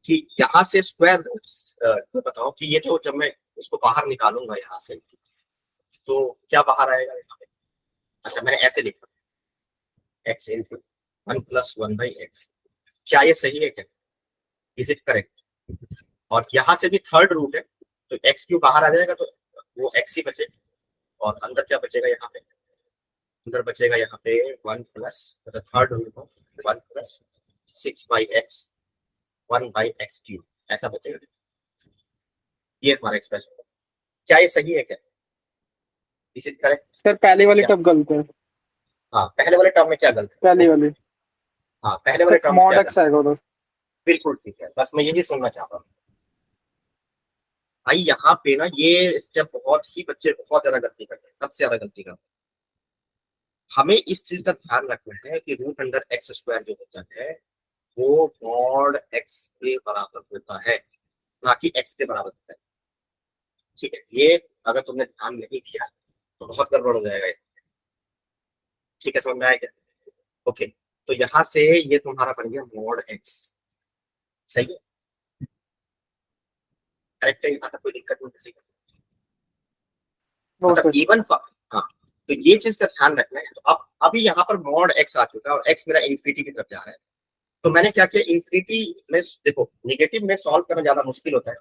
कि यहाँ से स्क्वायर रूट्स, तो बताओ कि ये जो जब मैं इसको बाहर निकालूंगा यहाँ से तो क्या बाहर आएगा यहाँ पे। अच्छा, मैंने ऐसे लिखा एक्स इंटू 1 + 1/x। क्या ये सही है क्या, इज इट करेक्ट। और यहाँ से भी थर्ड रूट है तो एक्स क्यू बाहर आ जाएगा तो वो एक्स ही बचे और अंदर क्या बचेगा यहाँ पे, अंदर बचेगा यहाँ पे 1 प्लस मतलब third root of 1 + 6/x 1/x cube, ऐसा बचेगा। ये हमारा एक्सप्रेशन, क्या ये सही है क्या। Is it correct? सर पहले वाली क्या? टर्म गलत है। हाँ, पहले वाले टर्म में क्या गलत है? पहली वाली हाँ, पहले वाले टर्म में मॉड क्या एक्स गलत है? आएगा उधर। बिल्कुल ठीक है, बस मैं यही सुनना चाहता हूँ भाई। यहाँ पे ना ये स्टेप बहुत ही बच्चे बहुत ज्यादा गलती करते हैं, सबसे ज्यादा गलती करते हैं। हमें इस चीज का ध्यान रखना है कि रूट अंडर एक्स स्क्वायर जो होता है वो मॉड एक्स के बराबर होता है, ना कि एक्स के बराबर होता है। ठीक है, ये अगर तुमने ध्यान नहीं दिया तो बहुत गड़बड़ हो जाएगा ये। ठीक है, समझ में आया क्या? ओके, तो यहाँ से ये तुम्हारा बन गया मॉड एक्स। सही है, करेक्ट है, यहाँ तक कोई दिक्कत नहीं किसी को। नो मतलब सर। इवन हाँ, तो ये चीज का ध्यान रखना है। तो अब अभी यहाँ पर मॉड एक्स आ चुका है और एक्स मेरा इन्फिनिटी की तरफ जा रहा है। तो मैंने क्या किया, इन्फिनिटी में देखो निगेटिव में सॉल्व करना ज्यादा मुश्किल होता है,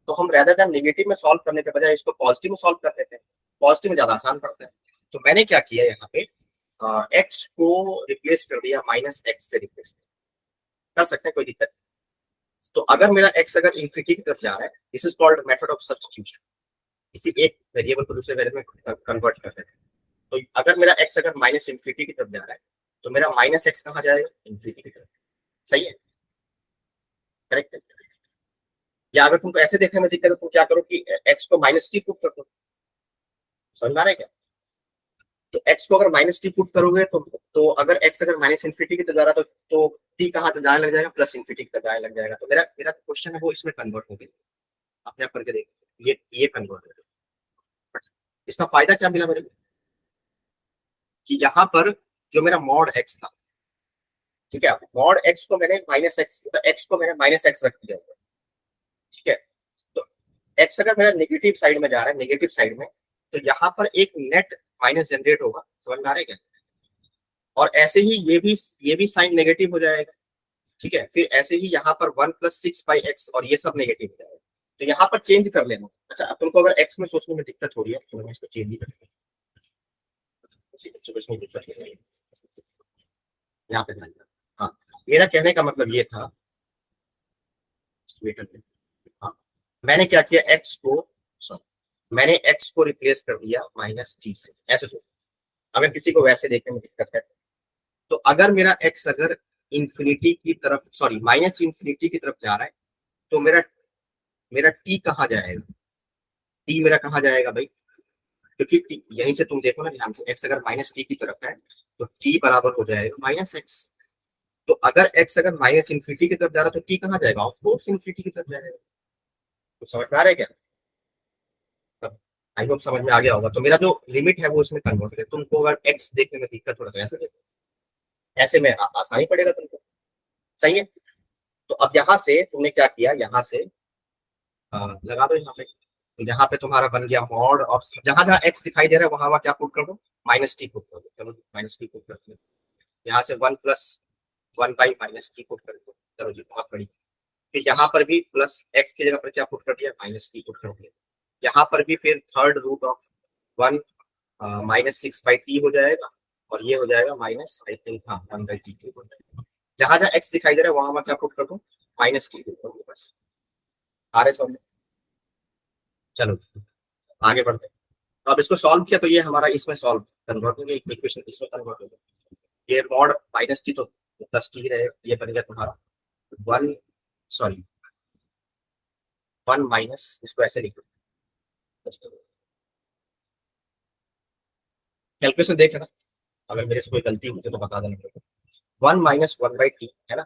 तो हम रेदर देन नेगेटिव में सॉल्व करने के बजाय इसको पॉजिटिव में सॉल्व कर देते हैं। पॉजिटिव में ज्यादा आसान पड़ता है। तो मैंने क्या किया यहाँ पे, एक्स को रिप्लेस कर दिया, माइनस एक्स से रिप्लेस कर सकते हैं, कोई दिक्कत नहीं। तो अगर मेरा एक्स अगर इन्फिनिटी की तरफ जा रहा है, this is called method of substitution. किसी एक वेरिएबल को दूसरे वेरिएबल में कन्वर्ट कर देते हैं। तो अगर मेरा एक्स अगर माइनस इन्फिनिटी की तरफ जा रहा है तो मेरा माइनस एक्स कहाँ जाएगा, इन्फिनिटी की तरफ। सही है, करेक्ट है। या अगर तुमको ऐसे देखने में दिक्कत है तो क्या करो कि एक्स को माइनस टी पुट कर दो। समझ में आ रहा है क्या? तो एक्स को अगर माइनस टी पुट करोगे तो अगर एक्स अगर माइनस इन्फिनिटी की तरफ जा रहा है तो टी कहाँ से जाने लग जाएगा, प्लस इन्फिनिटी की तरफ जाने लग जाएगा। तो मेरा मेरा क्वेश्चन है वो इसमें कन्वर्ट हो गया। अपने आप करके देखो, ये कन्वर्ट हो गया। इसका फायदा क्या मिला मेरे को कि यहाँ पर जो मेरा मॉड एक्स था, ठीक है, मॉड एक्स को मैंने माइनस एक्स, एक्स को मैंने माइनस एक्स रख दिया। ठीक है, तो एक्स अगर मेरा नेगेटिव साइड में जा रहा है, नेगेटिव साइड में, तो यहाँ पर एक नेट माइनस जनरेट होगा। समझ में आ रहा है क्या? और ऐसे ही ये भी साइन नेगेटिव हो जाएगा। ठीक है, फिर ऐसे ही यहाँ पर 1+6/x और ये सब नेगेटिव हो जाएगा। तो यहाँ पर चेंज कर लेना। अच्छा, अब तुमको अगर एक्स में सोचने में दिक्कत हो रही है तो मैं इसको चेंज ही कर दूंगा। इसमें दिक्कत नहीं है। यहाँ पे ध्यान देना। हाँ, मेरा कहने का मतलब ये था, वेट अ, हाँ, मैंने क्या किया, एक्स को, सॉरी, मैंने एक्स को रिप्लेस कर दिया माइनस टी से। ऐसे सोचो, अगर किसी को वैसे देखने में दिक्कत है तो अगर मेरा एक्स अगर इंफिनिटी की तरफ, सॉरी माइनस इंफिनिटी की तरफ जा रहा है तो मेरा मेरा टी कहाँ जाएगा, टी मेरा कहाँ जाएगा भाई? क्योंकि यहीं से तुम देखो ना ध्यान से, एक्स अगर माइनस टी की तरफ है तो टी बराबर हो जाएगा माइनस एक्स। तो अगर एक्स अगर माइनस इंफिनिटी की तरफ जा रहा है तो टी कहाँ जाएगा, ऑफ कोर्स इंफिनिटी की तरफ जाएगा। तो समझ में आ रहा है क्या? आई होप समझ में आ गया होगा। तो मेरा जो लिमिट है वो इसमें कन्वर्ट है। तुमको अगर एक्स देखने में दिक्कत हो रहा है तो ऐसे देखो, ऐसे में आसानी पड़ेगा तुमको। सही है, तो अब यहाँ से तुमने क्या किया, यहाँ से लगा दो यहाँ पे। तो यहाँ पे तुम्हारा बन गया मॉड ऑफ, जहां जहां एक्स दिखाई दे रहा है वहां वहां क्या पुट कर दो, माइनस टी पुट कर दो। चलो माइनस टी पुट कर दो। यहाँ से 1+1/-टी पुट कर दो। चलो जी, बहुत बड़ी। फिर यहाँ पर भी प्लस एक्स की जगह पर क्या पुट कर दिया, माइनस टी पुट कर दिया। यहाँ पर भी फिर थर्ड रूट ऑफ 1-6/t हो जाएगा और ये हो जाएगा माइनस, आई थिंक हाँ, 1/t हो जाएगा। जहां जहां एक्स दिखाई दे रहा है वहां वहां क्या पुट कर दो, माइनस टी पुट कर दो। बस आ रहे समझ में? चलो आगे बढ़ते हैं। तो अब इसको सॉल्व किया तो ये हमारा इसमें सॉल्व कन्वर्ट हो गया, इक्वेशन इसमें कन्वर्ट हो गया। ये मॉड माइनस टी तो प्लस टी रहे, ये बन गया तुम्हारा 1, सॉरी 1 माइनस, इसको ऐसे लिखो, कैलकुलेशन देख लेना, अगर मेरे से कोई गलती होती है तो बता देना मेरे को। 1-1/t है ना,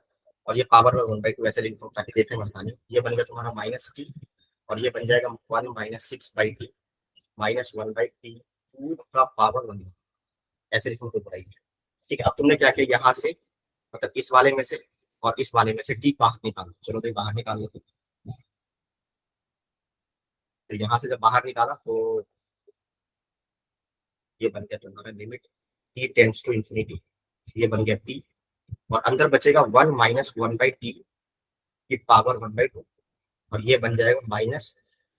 और ये पावर में 1/2 ऐसे लिख दो ताकि देखने में आसानी हो। ये बन गया तुम्हारा माइनस टी और ये बन जाएगा 1-6/t माइनस 1/t का पावर 1, ऐसे लिखो तो बढ़ाई। ठीक है, अब तुमने क्या किया, यहाँ से मतलब इस वाले में से और इस वाले में से टी बाहर निकालो। चलो भाई बाहर निकाल लेते। तो यहाँ से जब बाहर निकाला तो ये बन गया तुम्हारा limit t tends to infinity, ये बन गया टी, और अंदर बचेगा 1-1/t की पावर 1/2, और ये बन जाएगा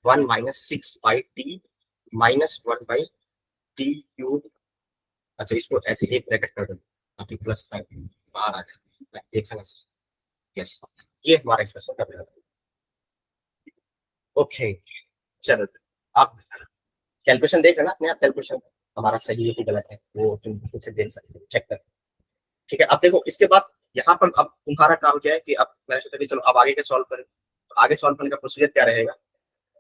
-1-6/t -1/t³ अच्छा, इसको ऐसे एक ब्रैकेट कर दो ताकि प्लस साइन बाहर आ जाए, एक समझ। यस, ये हमारा एक्सप्रेशन का मेरा। ओके, चलो अब कैलकुलेशन देख लेना अपने आप, कैलकुलेशन हमारा सही है कि गलत है वो तुम खुद से देख सकते हो, चेक कर। ठीक है, अब देखो इसके बाद यहाँ पर अब तुम्हारा काम क्या है कि अब मैंने सोचा कि चलो अब आगे के सॉल्व करें। तो आगे सॉल्व करने का प्रोसीजर क्या रहेगा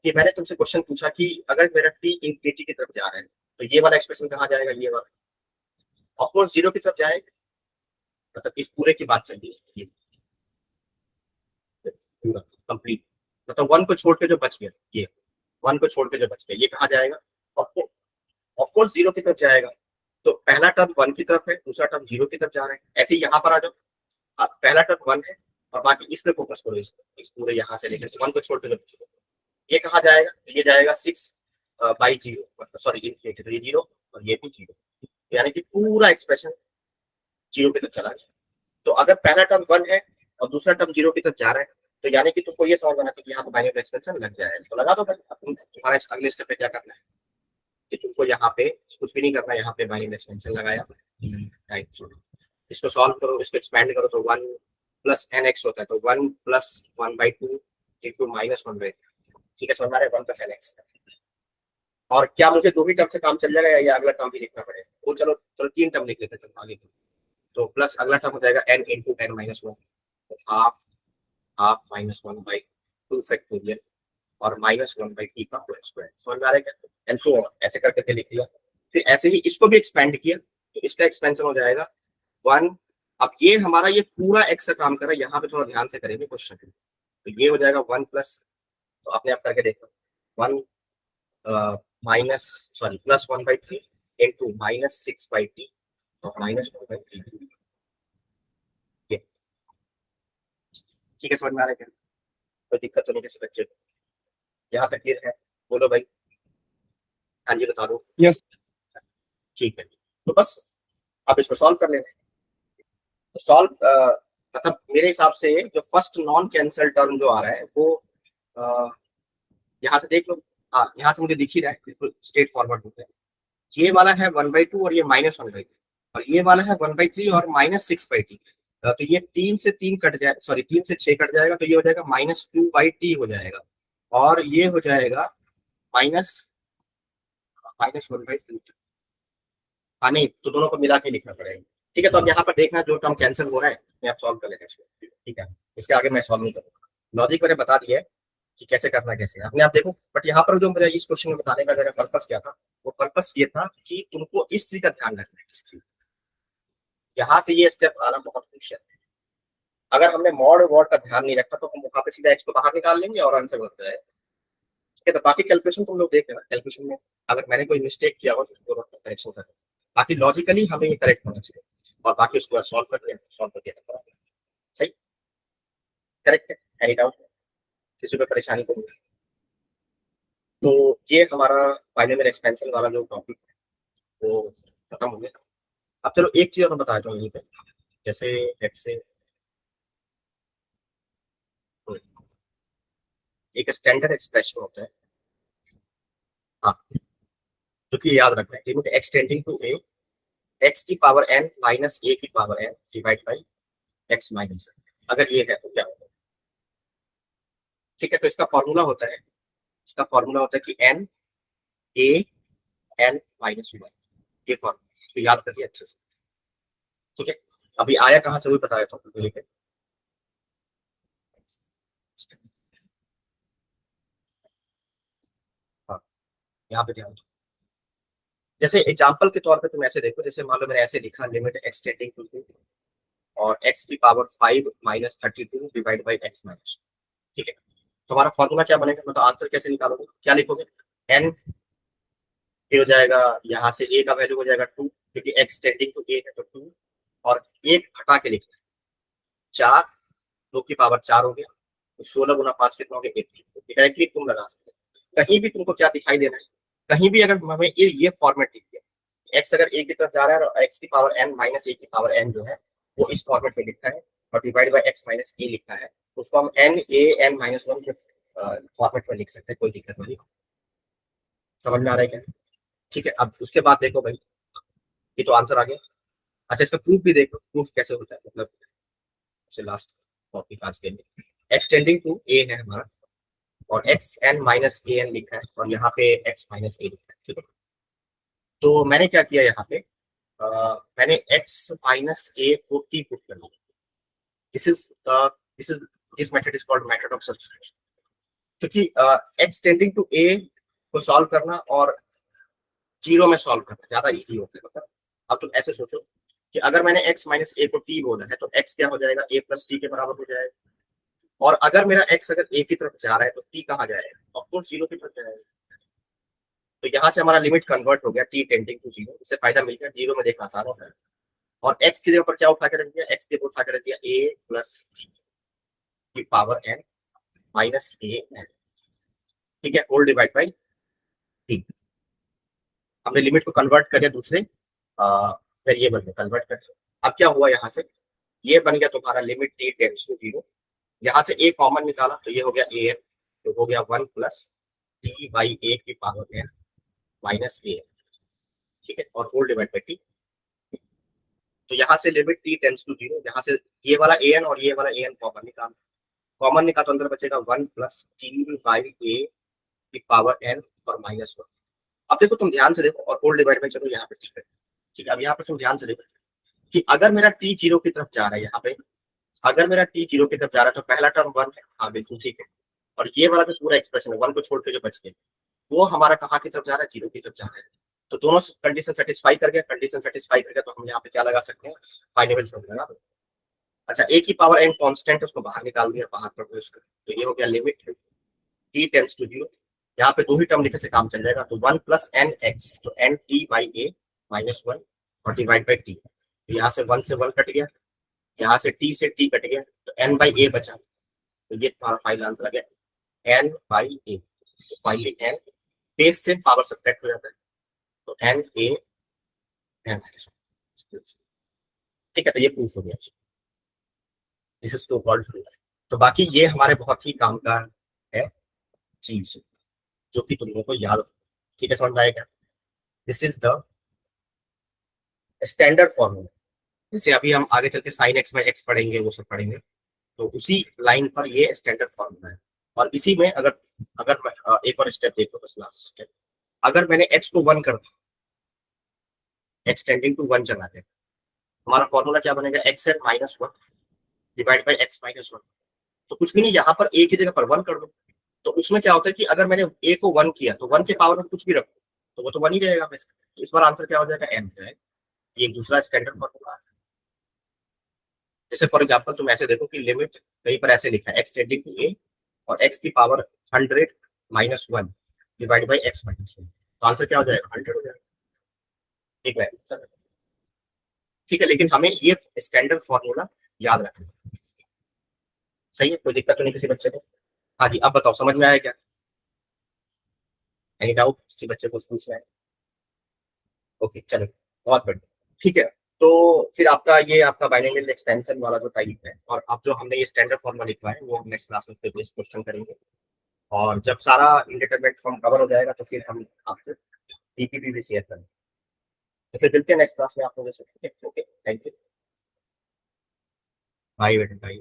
कि मैंने तुमसे क्वेश्चन पूछा कि अगर मेरा टी इंफिनिटी की तरफ जा रहा है तो ये वाला एक्सप्रेशन कहाँ जाएगा, ये वाला ऑफकोर्स जीरो की तरफ जाएगा, मतलब इस पूरे की बात चल रही है, ये पूरा कंप्लीट, मतलब वन को छोड़ के जो बच गया, ये वन को छोड़ के जो बच गया ये कहाँ जाएगा, ऑफकोर्स जीरो की तरफ जाएगा। तो पहला टर्म वन की तरफ है, दूसरा टर्म जीरो की तरफ जा रहा है। ऐसे ही यहाँ पर आ जाओ, पहला टर्म वन है और बाकी इस पे फोकस करो, इस पूरे यहाँ से लेकर वन को छोड़ के जो बच गया ये कहाँ जाएगा, ये जाएगा 6/0, सॉरी इनफिनिटी, तो ये जीरो और ये भी जीरो, यानी कि पूरा एक्सप्रेशन जीरो की तरफ चला गया। तो अगर पहला टर्म वन है और दूसरा टर्म जीरो की तरफ जा रहा है तो यानी कि तुमको ये समझ आना चाहिए कि यहाँ पर बाइनरी एक्सपेंशन लग जाएगा। तो लगा दो भाई, तुम्हारा अगले स्टेप पे क्या करना है कि तुमको यहाँ पे कुछ भी नहीं करना, यहाँ पे बाइनरी एक्सपेंशन लगाया, इसको सॉल्व करो, इसको एक्सपेंड करो तो 1 + nx होता है, तो 1 + 1/2 इंटू -1/2, ठीक है, समझ आ रहा है, 1 + nx। और क्या मुझे दो ही टर्म से काम चल जाएगा या अगला टर्म भी लिखना पड़ेगा, वो चलो चलो 3 टर्म लिख लेते हैं आगे। तो प्लस अगला टर्म हो जाएगा n इंटू n - 1, तो हाफ -1/2 फैक्टोरियल और -1/t का होल स्क्वायर, समझ में आ रहा है क्या, एंड सो ऑन, ऐसे करके लिख लिया। फिर ऐसे ही इसको भी एक्सपेंड किया तो इसका एक्सपेंशन हो जाएगा 1। अब ये हमारा ये पूरा एक्स का काम कर रहा है, यहाँ पे थोड़ा ध्यान से करेंगे क्वेश्चन, तो ये हो जाएगा 1 प्लस, तो अपने आप करके देखो 1 माइनस सॉरी +1/3 इंटू -6/t और -1/3, ठीक है, समझ में आ रहा है क्या, कोई दिक्कत तो नहीं किसी बच्चे को, यहाँ तक क्लियर है, बोलो भाई, हाँ जी बता दो, यस। ठीक है। तो बस अब इसको सॉल्व कर लेना है। तो सॉल्व मतलब मेरे हिसाब से जो फर्स्ट नॉन कैंसल टर्म जो आ रहा है वो यहाँ से देख लो, हाँ यहाँ से मुझे दिख ही रहा है, बिल्कुल स्ट्रेट फॉरवर्ड होता है। ये वाला है 1/2 और ये -1/2, और ये वाला है 1/3 और -6/t। तो ये 3 से 3 कट जाए, सॉरी 3 से 6 कट जाएगा, तो ये हो जाएगा -2/t हो जाएगा, और ये हो जाएगा -1/2। हाँ नहीं, तो दोनों को मिला के लिखना पड़ेगा, ठीक है। तो अब यहाँ पर देखना जो टर्म कैंसिल हो रहा है मैं आप सॉल्व कर लेना इसको, ठीक है, इसके आगे मैं सॉल्व नहीं करूँगा, लॉजिक मैंने बता दिया है कि कैसे करना है, कैसे अपने आप देखो। बट यहाँ पर जो मेरा इस क्वेश्चन में बताने का मेरा पर्पस क्या था, वो पर्पस ये था कि तुमको इस चीज का ध्यान रखना है, इस चीज यहाँ से ये स्टेप आना बहुत क्रूशियल है। अगर हमने मॉड वॉड का ध्यान नहीं रखा तो हम वहां पे सीधा एक्स को बाहर निकाल लेंगे और आंसर बन जाएगा, ठीक है। तो बाकी कैलकुलेशन तुम लोग देख लेना, कैलकुलेशन में अगर मैंने कोई मिस्टेक किया हो तो करेक्शन कर, बाकी लॉजिकली हमें ये करेक्ट होना चाहिए, और बाकी उसको सॉल्व कर दिया, सॉल्व कर दिया, सही करेक्ट है, एनी डाउट किसी को परेशानी तो नहीं। तो ये हमारा बाइनरी एक्सपेंशन वाला जो टॉपिक है वो खत्म हो गया। अब चलो एक चीज और मैं बता दूं यहीं पे, जैसे एक्स से एक स्टैंडर्ड एक्सप्रेशन होता है, हाँ, जो कि याद रखना है, limit x tending to a x की पावर n माइनस ए की power n divide by x minus, अगर ये है तो क्या होगा, ठीक है। तो इसका फॉर्मूला होता है, इसका फॉर्मूला होता है कि n a n माइनस 1, ये फॉर्मूला इसको याद करिए अच्छे से, ठीक है। अभी आया कहाँ से वो बताया था, लिखे हाँ, यहाँ पे ध्यान दो। जैसे एग्जांपल के तौर पे तुम ऐसे देखो, जैसे मान लो मैंने ऐसे लिखा लिमिट एक्स टेंडिंग टू 2 और x की power 5 minus 32 divide by x minus, ठीक है। तो हमारा फॉर्मूला क्या बनेगा, मतलब आंसर कैसे निकालोगे, क्या लिखोगे, n ये हो जाएगा, यहाँ से a का वैल्यू हो जाएगा 2, क्योंकि x टेंडिंग टू a है तो 2, और एक हटा के लिखना है 4, 2 की पावर 4 हो गया, तो 16 गुना 5 कितना हो गया 80, डायरेक्टली तुम लगा सकते हो। कहीं भी तुमको क्या दिखाई देना है, कहीं भी अगर हमें ये फॉर्मेट दिख गया, x अगर a की तरफ जा रहा है और x की पावर n माइनस a की पावर n जो है वो इस फॉर्मेट में लिखा है और divide by x minus a लिखा है, तो उसको हम n a n माइनस 1 के फॉर्मेट में लिख सकते हैं, कोई दिक्कत नहीं, समझ में आ रहा है क्या, ठीक है। अब उसके बाद देखो भाई, ये तो आंसर आ गया। अच्छा इसका प्रूफ भी देखो, प्रूफ कैसे होता है, मतलब लास्ट टॉपिक आज के लिए एक्सटेंडिंग टू ए है हमारा, और x n minus A N लिखा है और यहाँ पे एक्स माइनस ए लिखा है, ठीक है। तो मैंने क्या किया यहाँ पे, मैंने एक्स माइनस ए को टी पुट कर दिया। This is this method is called method of substitution, क्योंकि एक्स टेंडिंग टू ए को सॉल्व करना और जीरो में सॉल्व करना ज्यादा इजी होता है। मतलब अब तुम ऐसे सोचो कि अगर मैंने x माइनस ए को t बोला है तो x क्या हो जाएगा, a प्लस टी के बराबर हो जाएगा। और अगर मेरा x अगर a की तरफ जा रहा है तो t कहाँ जाएगा, ऑफ कोर्स जीरो की तरफ जाएगा। तो यहाँ से हमारा लिमिट कन्वर्ट हो गया t टेंडिंग टू जीरो, इससे फायदा मिल गया, जीरो में देखना आसान होता है। और x की जगह पर क्या उठा के रख दिया, x की जगह उठा के रख दिया a प्लस की power n minus A N, ठीक है, होल डिवाइड बाई t। हमने लिमिट को कन्वर्ट कर दिया दूसरे वेरिएबल में कन्वर्ट कर दिया। अब क्या हुआ, यहाँ से ये बन गया तुम्हारा limit t tends to zero, यहाँ से a कॉमन निकाला तो ये हो गया a n, तो हो गया 1 प्लस टी बाई ए की पावर n माइनस ए, ठीक है, और होल डिवाइड बाई t। तो यहाँ से limit t tends to zero, यहाँ से ये वाला a n और ये वाला a n कॉमन निकाल तो अंदर बचेगा 1 प्लस टी बाई ए की पावर n और माइनस 1। अब देखो तुम ध्यान से देखो, और होल डिवाइड बाई, चलो यहाँ पे ठीक है, ठीक है। अब यहाँ पे तुम ध्यान से देखो कि अगर मेरा t जीरो की तरफ जा रहा है, यहाँ पे अगर मेरा t जीरो की तरफ जा रहा है तो पहला टर्म 1 है, हाँ बिल्कुल ठीक है। और ये वाला जो पूरा एक्सप्रेशन है 1 को छोड़ के जो बच गया वो हमारा कहाँ की तरफ जा रहा है, जीरो की तरफ जा रहा है। तो दोनों कंडीशन सेटिस्फाई कर गया, कंडीशन सेटिस्फाई कर गया तो हम यहाँ पे क्या लगा सकते हैं, फाइनल फॉर्मूला लगा दो। अच्छा, a की पावर n कांस्टेंट उसको बाहर निकाल दिया, बाहर पर उसको, तो ये हो गया limit t tends to zero. यहाँ पे दो ही टर्म लिखने से काम चल जाएगा, तो 1 प्लस एन एक्स, तो n t by a minus 1 और डिवाइड बाई टी। तो यहाँ से 1 से 1 कट गया, यहाँ से t से t कट गया, तो n बाई ए बचा। तो ये तुम्हारा फाइनल आंसर आ गया n बाई ए। तो फाइनली n बेस से पावर सब्ट्रैक्ट हो जाता है, तो n a n, ठीक है। तो ये प्रूफ हो गया, this is so called proof. तो बाकी ये हमारे बहुत ही काम का है चीज जो कि तुम लोगों को याद, ठीक है, समझ आएगा। This is the standard formula. जैसे अभी हम आगे चल के साइन एक्स बाई एक्स पढ़ेंगे, वो सब पढ़ेंगे, तो उसी लाइन पर ये स्टैंडर्ड फॉर्मूला है। और इसी में अगर अगर एक और स्टेप देखो, बस लास्ट स्टेप, अगर मैंने एक्स को 1 कर दिया, एक्स टेंडिंग टू 1 चला दे, हमारा फॉर्मूला क्या बनेगा, x n minus 1 divide by x minus 1। तो कुछ भी नहीं, यहाँ पर ए की जगह पर 1 कर दो, तो उसमें क्या होता है कि अगर मैंने ए को 1 किया तो 1 के पावर में कुछ भी रखो तो वो तो 1 ही रहेगा हमेशा। तो इस बार आंसर क्या हो जाएगा, एन जो है। ये एक दूसरा स्टैंडर्ड फॉर्मूला है। जैसे फॉर एग्जांपल तुम ऐसे देखो कि लिमिट कहीं पर ऐसे लिखा है एक्स टेंडिंग टू ए और एक्स की power 100 minus 1 divide by x minus 1, तो आंसर क्या हो जाएगा, 100 हो जाएगा, ठीक है, ठीक है। लेकिन हमें ये स्टैंडर्ड फॉर्मूला याद रखना, सही है, कोई दिक्कत तो नहीं किसी बच्चे को। हाँ जी, अब बताओ समझ में आया क्या, एनी डाउट किसी बच्चे को पूछना है? ओके चलो, बहुत बढ़िया, ठीक है। तो फिर आपका ये आपका बाइनोमियल एक्सपेंशन वाला जो टाइप है, और अब जो हमने ये स्टैंडर्ड फॉर्मूला लिखा है वो हम नेक्स्ट क्लास में फिर क्वेश्चन करेंगे। और जब सारा इंडिटरमिनेट फॉर्म कवर हो जाएगा तो फिर हम आपको डीपीपी भी शेयर करेंगे। तो फिर मिलते हैं नेक्स्ट क्लास में आप लोगों से, ठीक है, ओके, थैंक यू, बाय बेटा, बाय।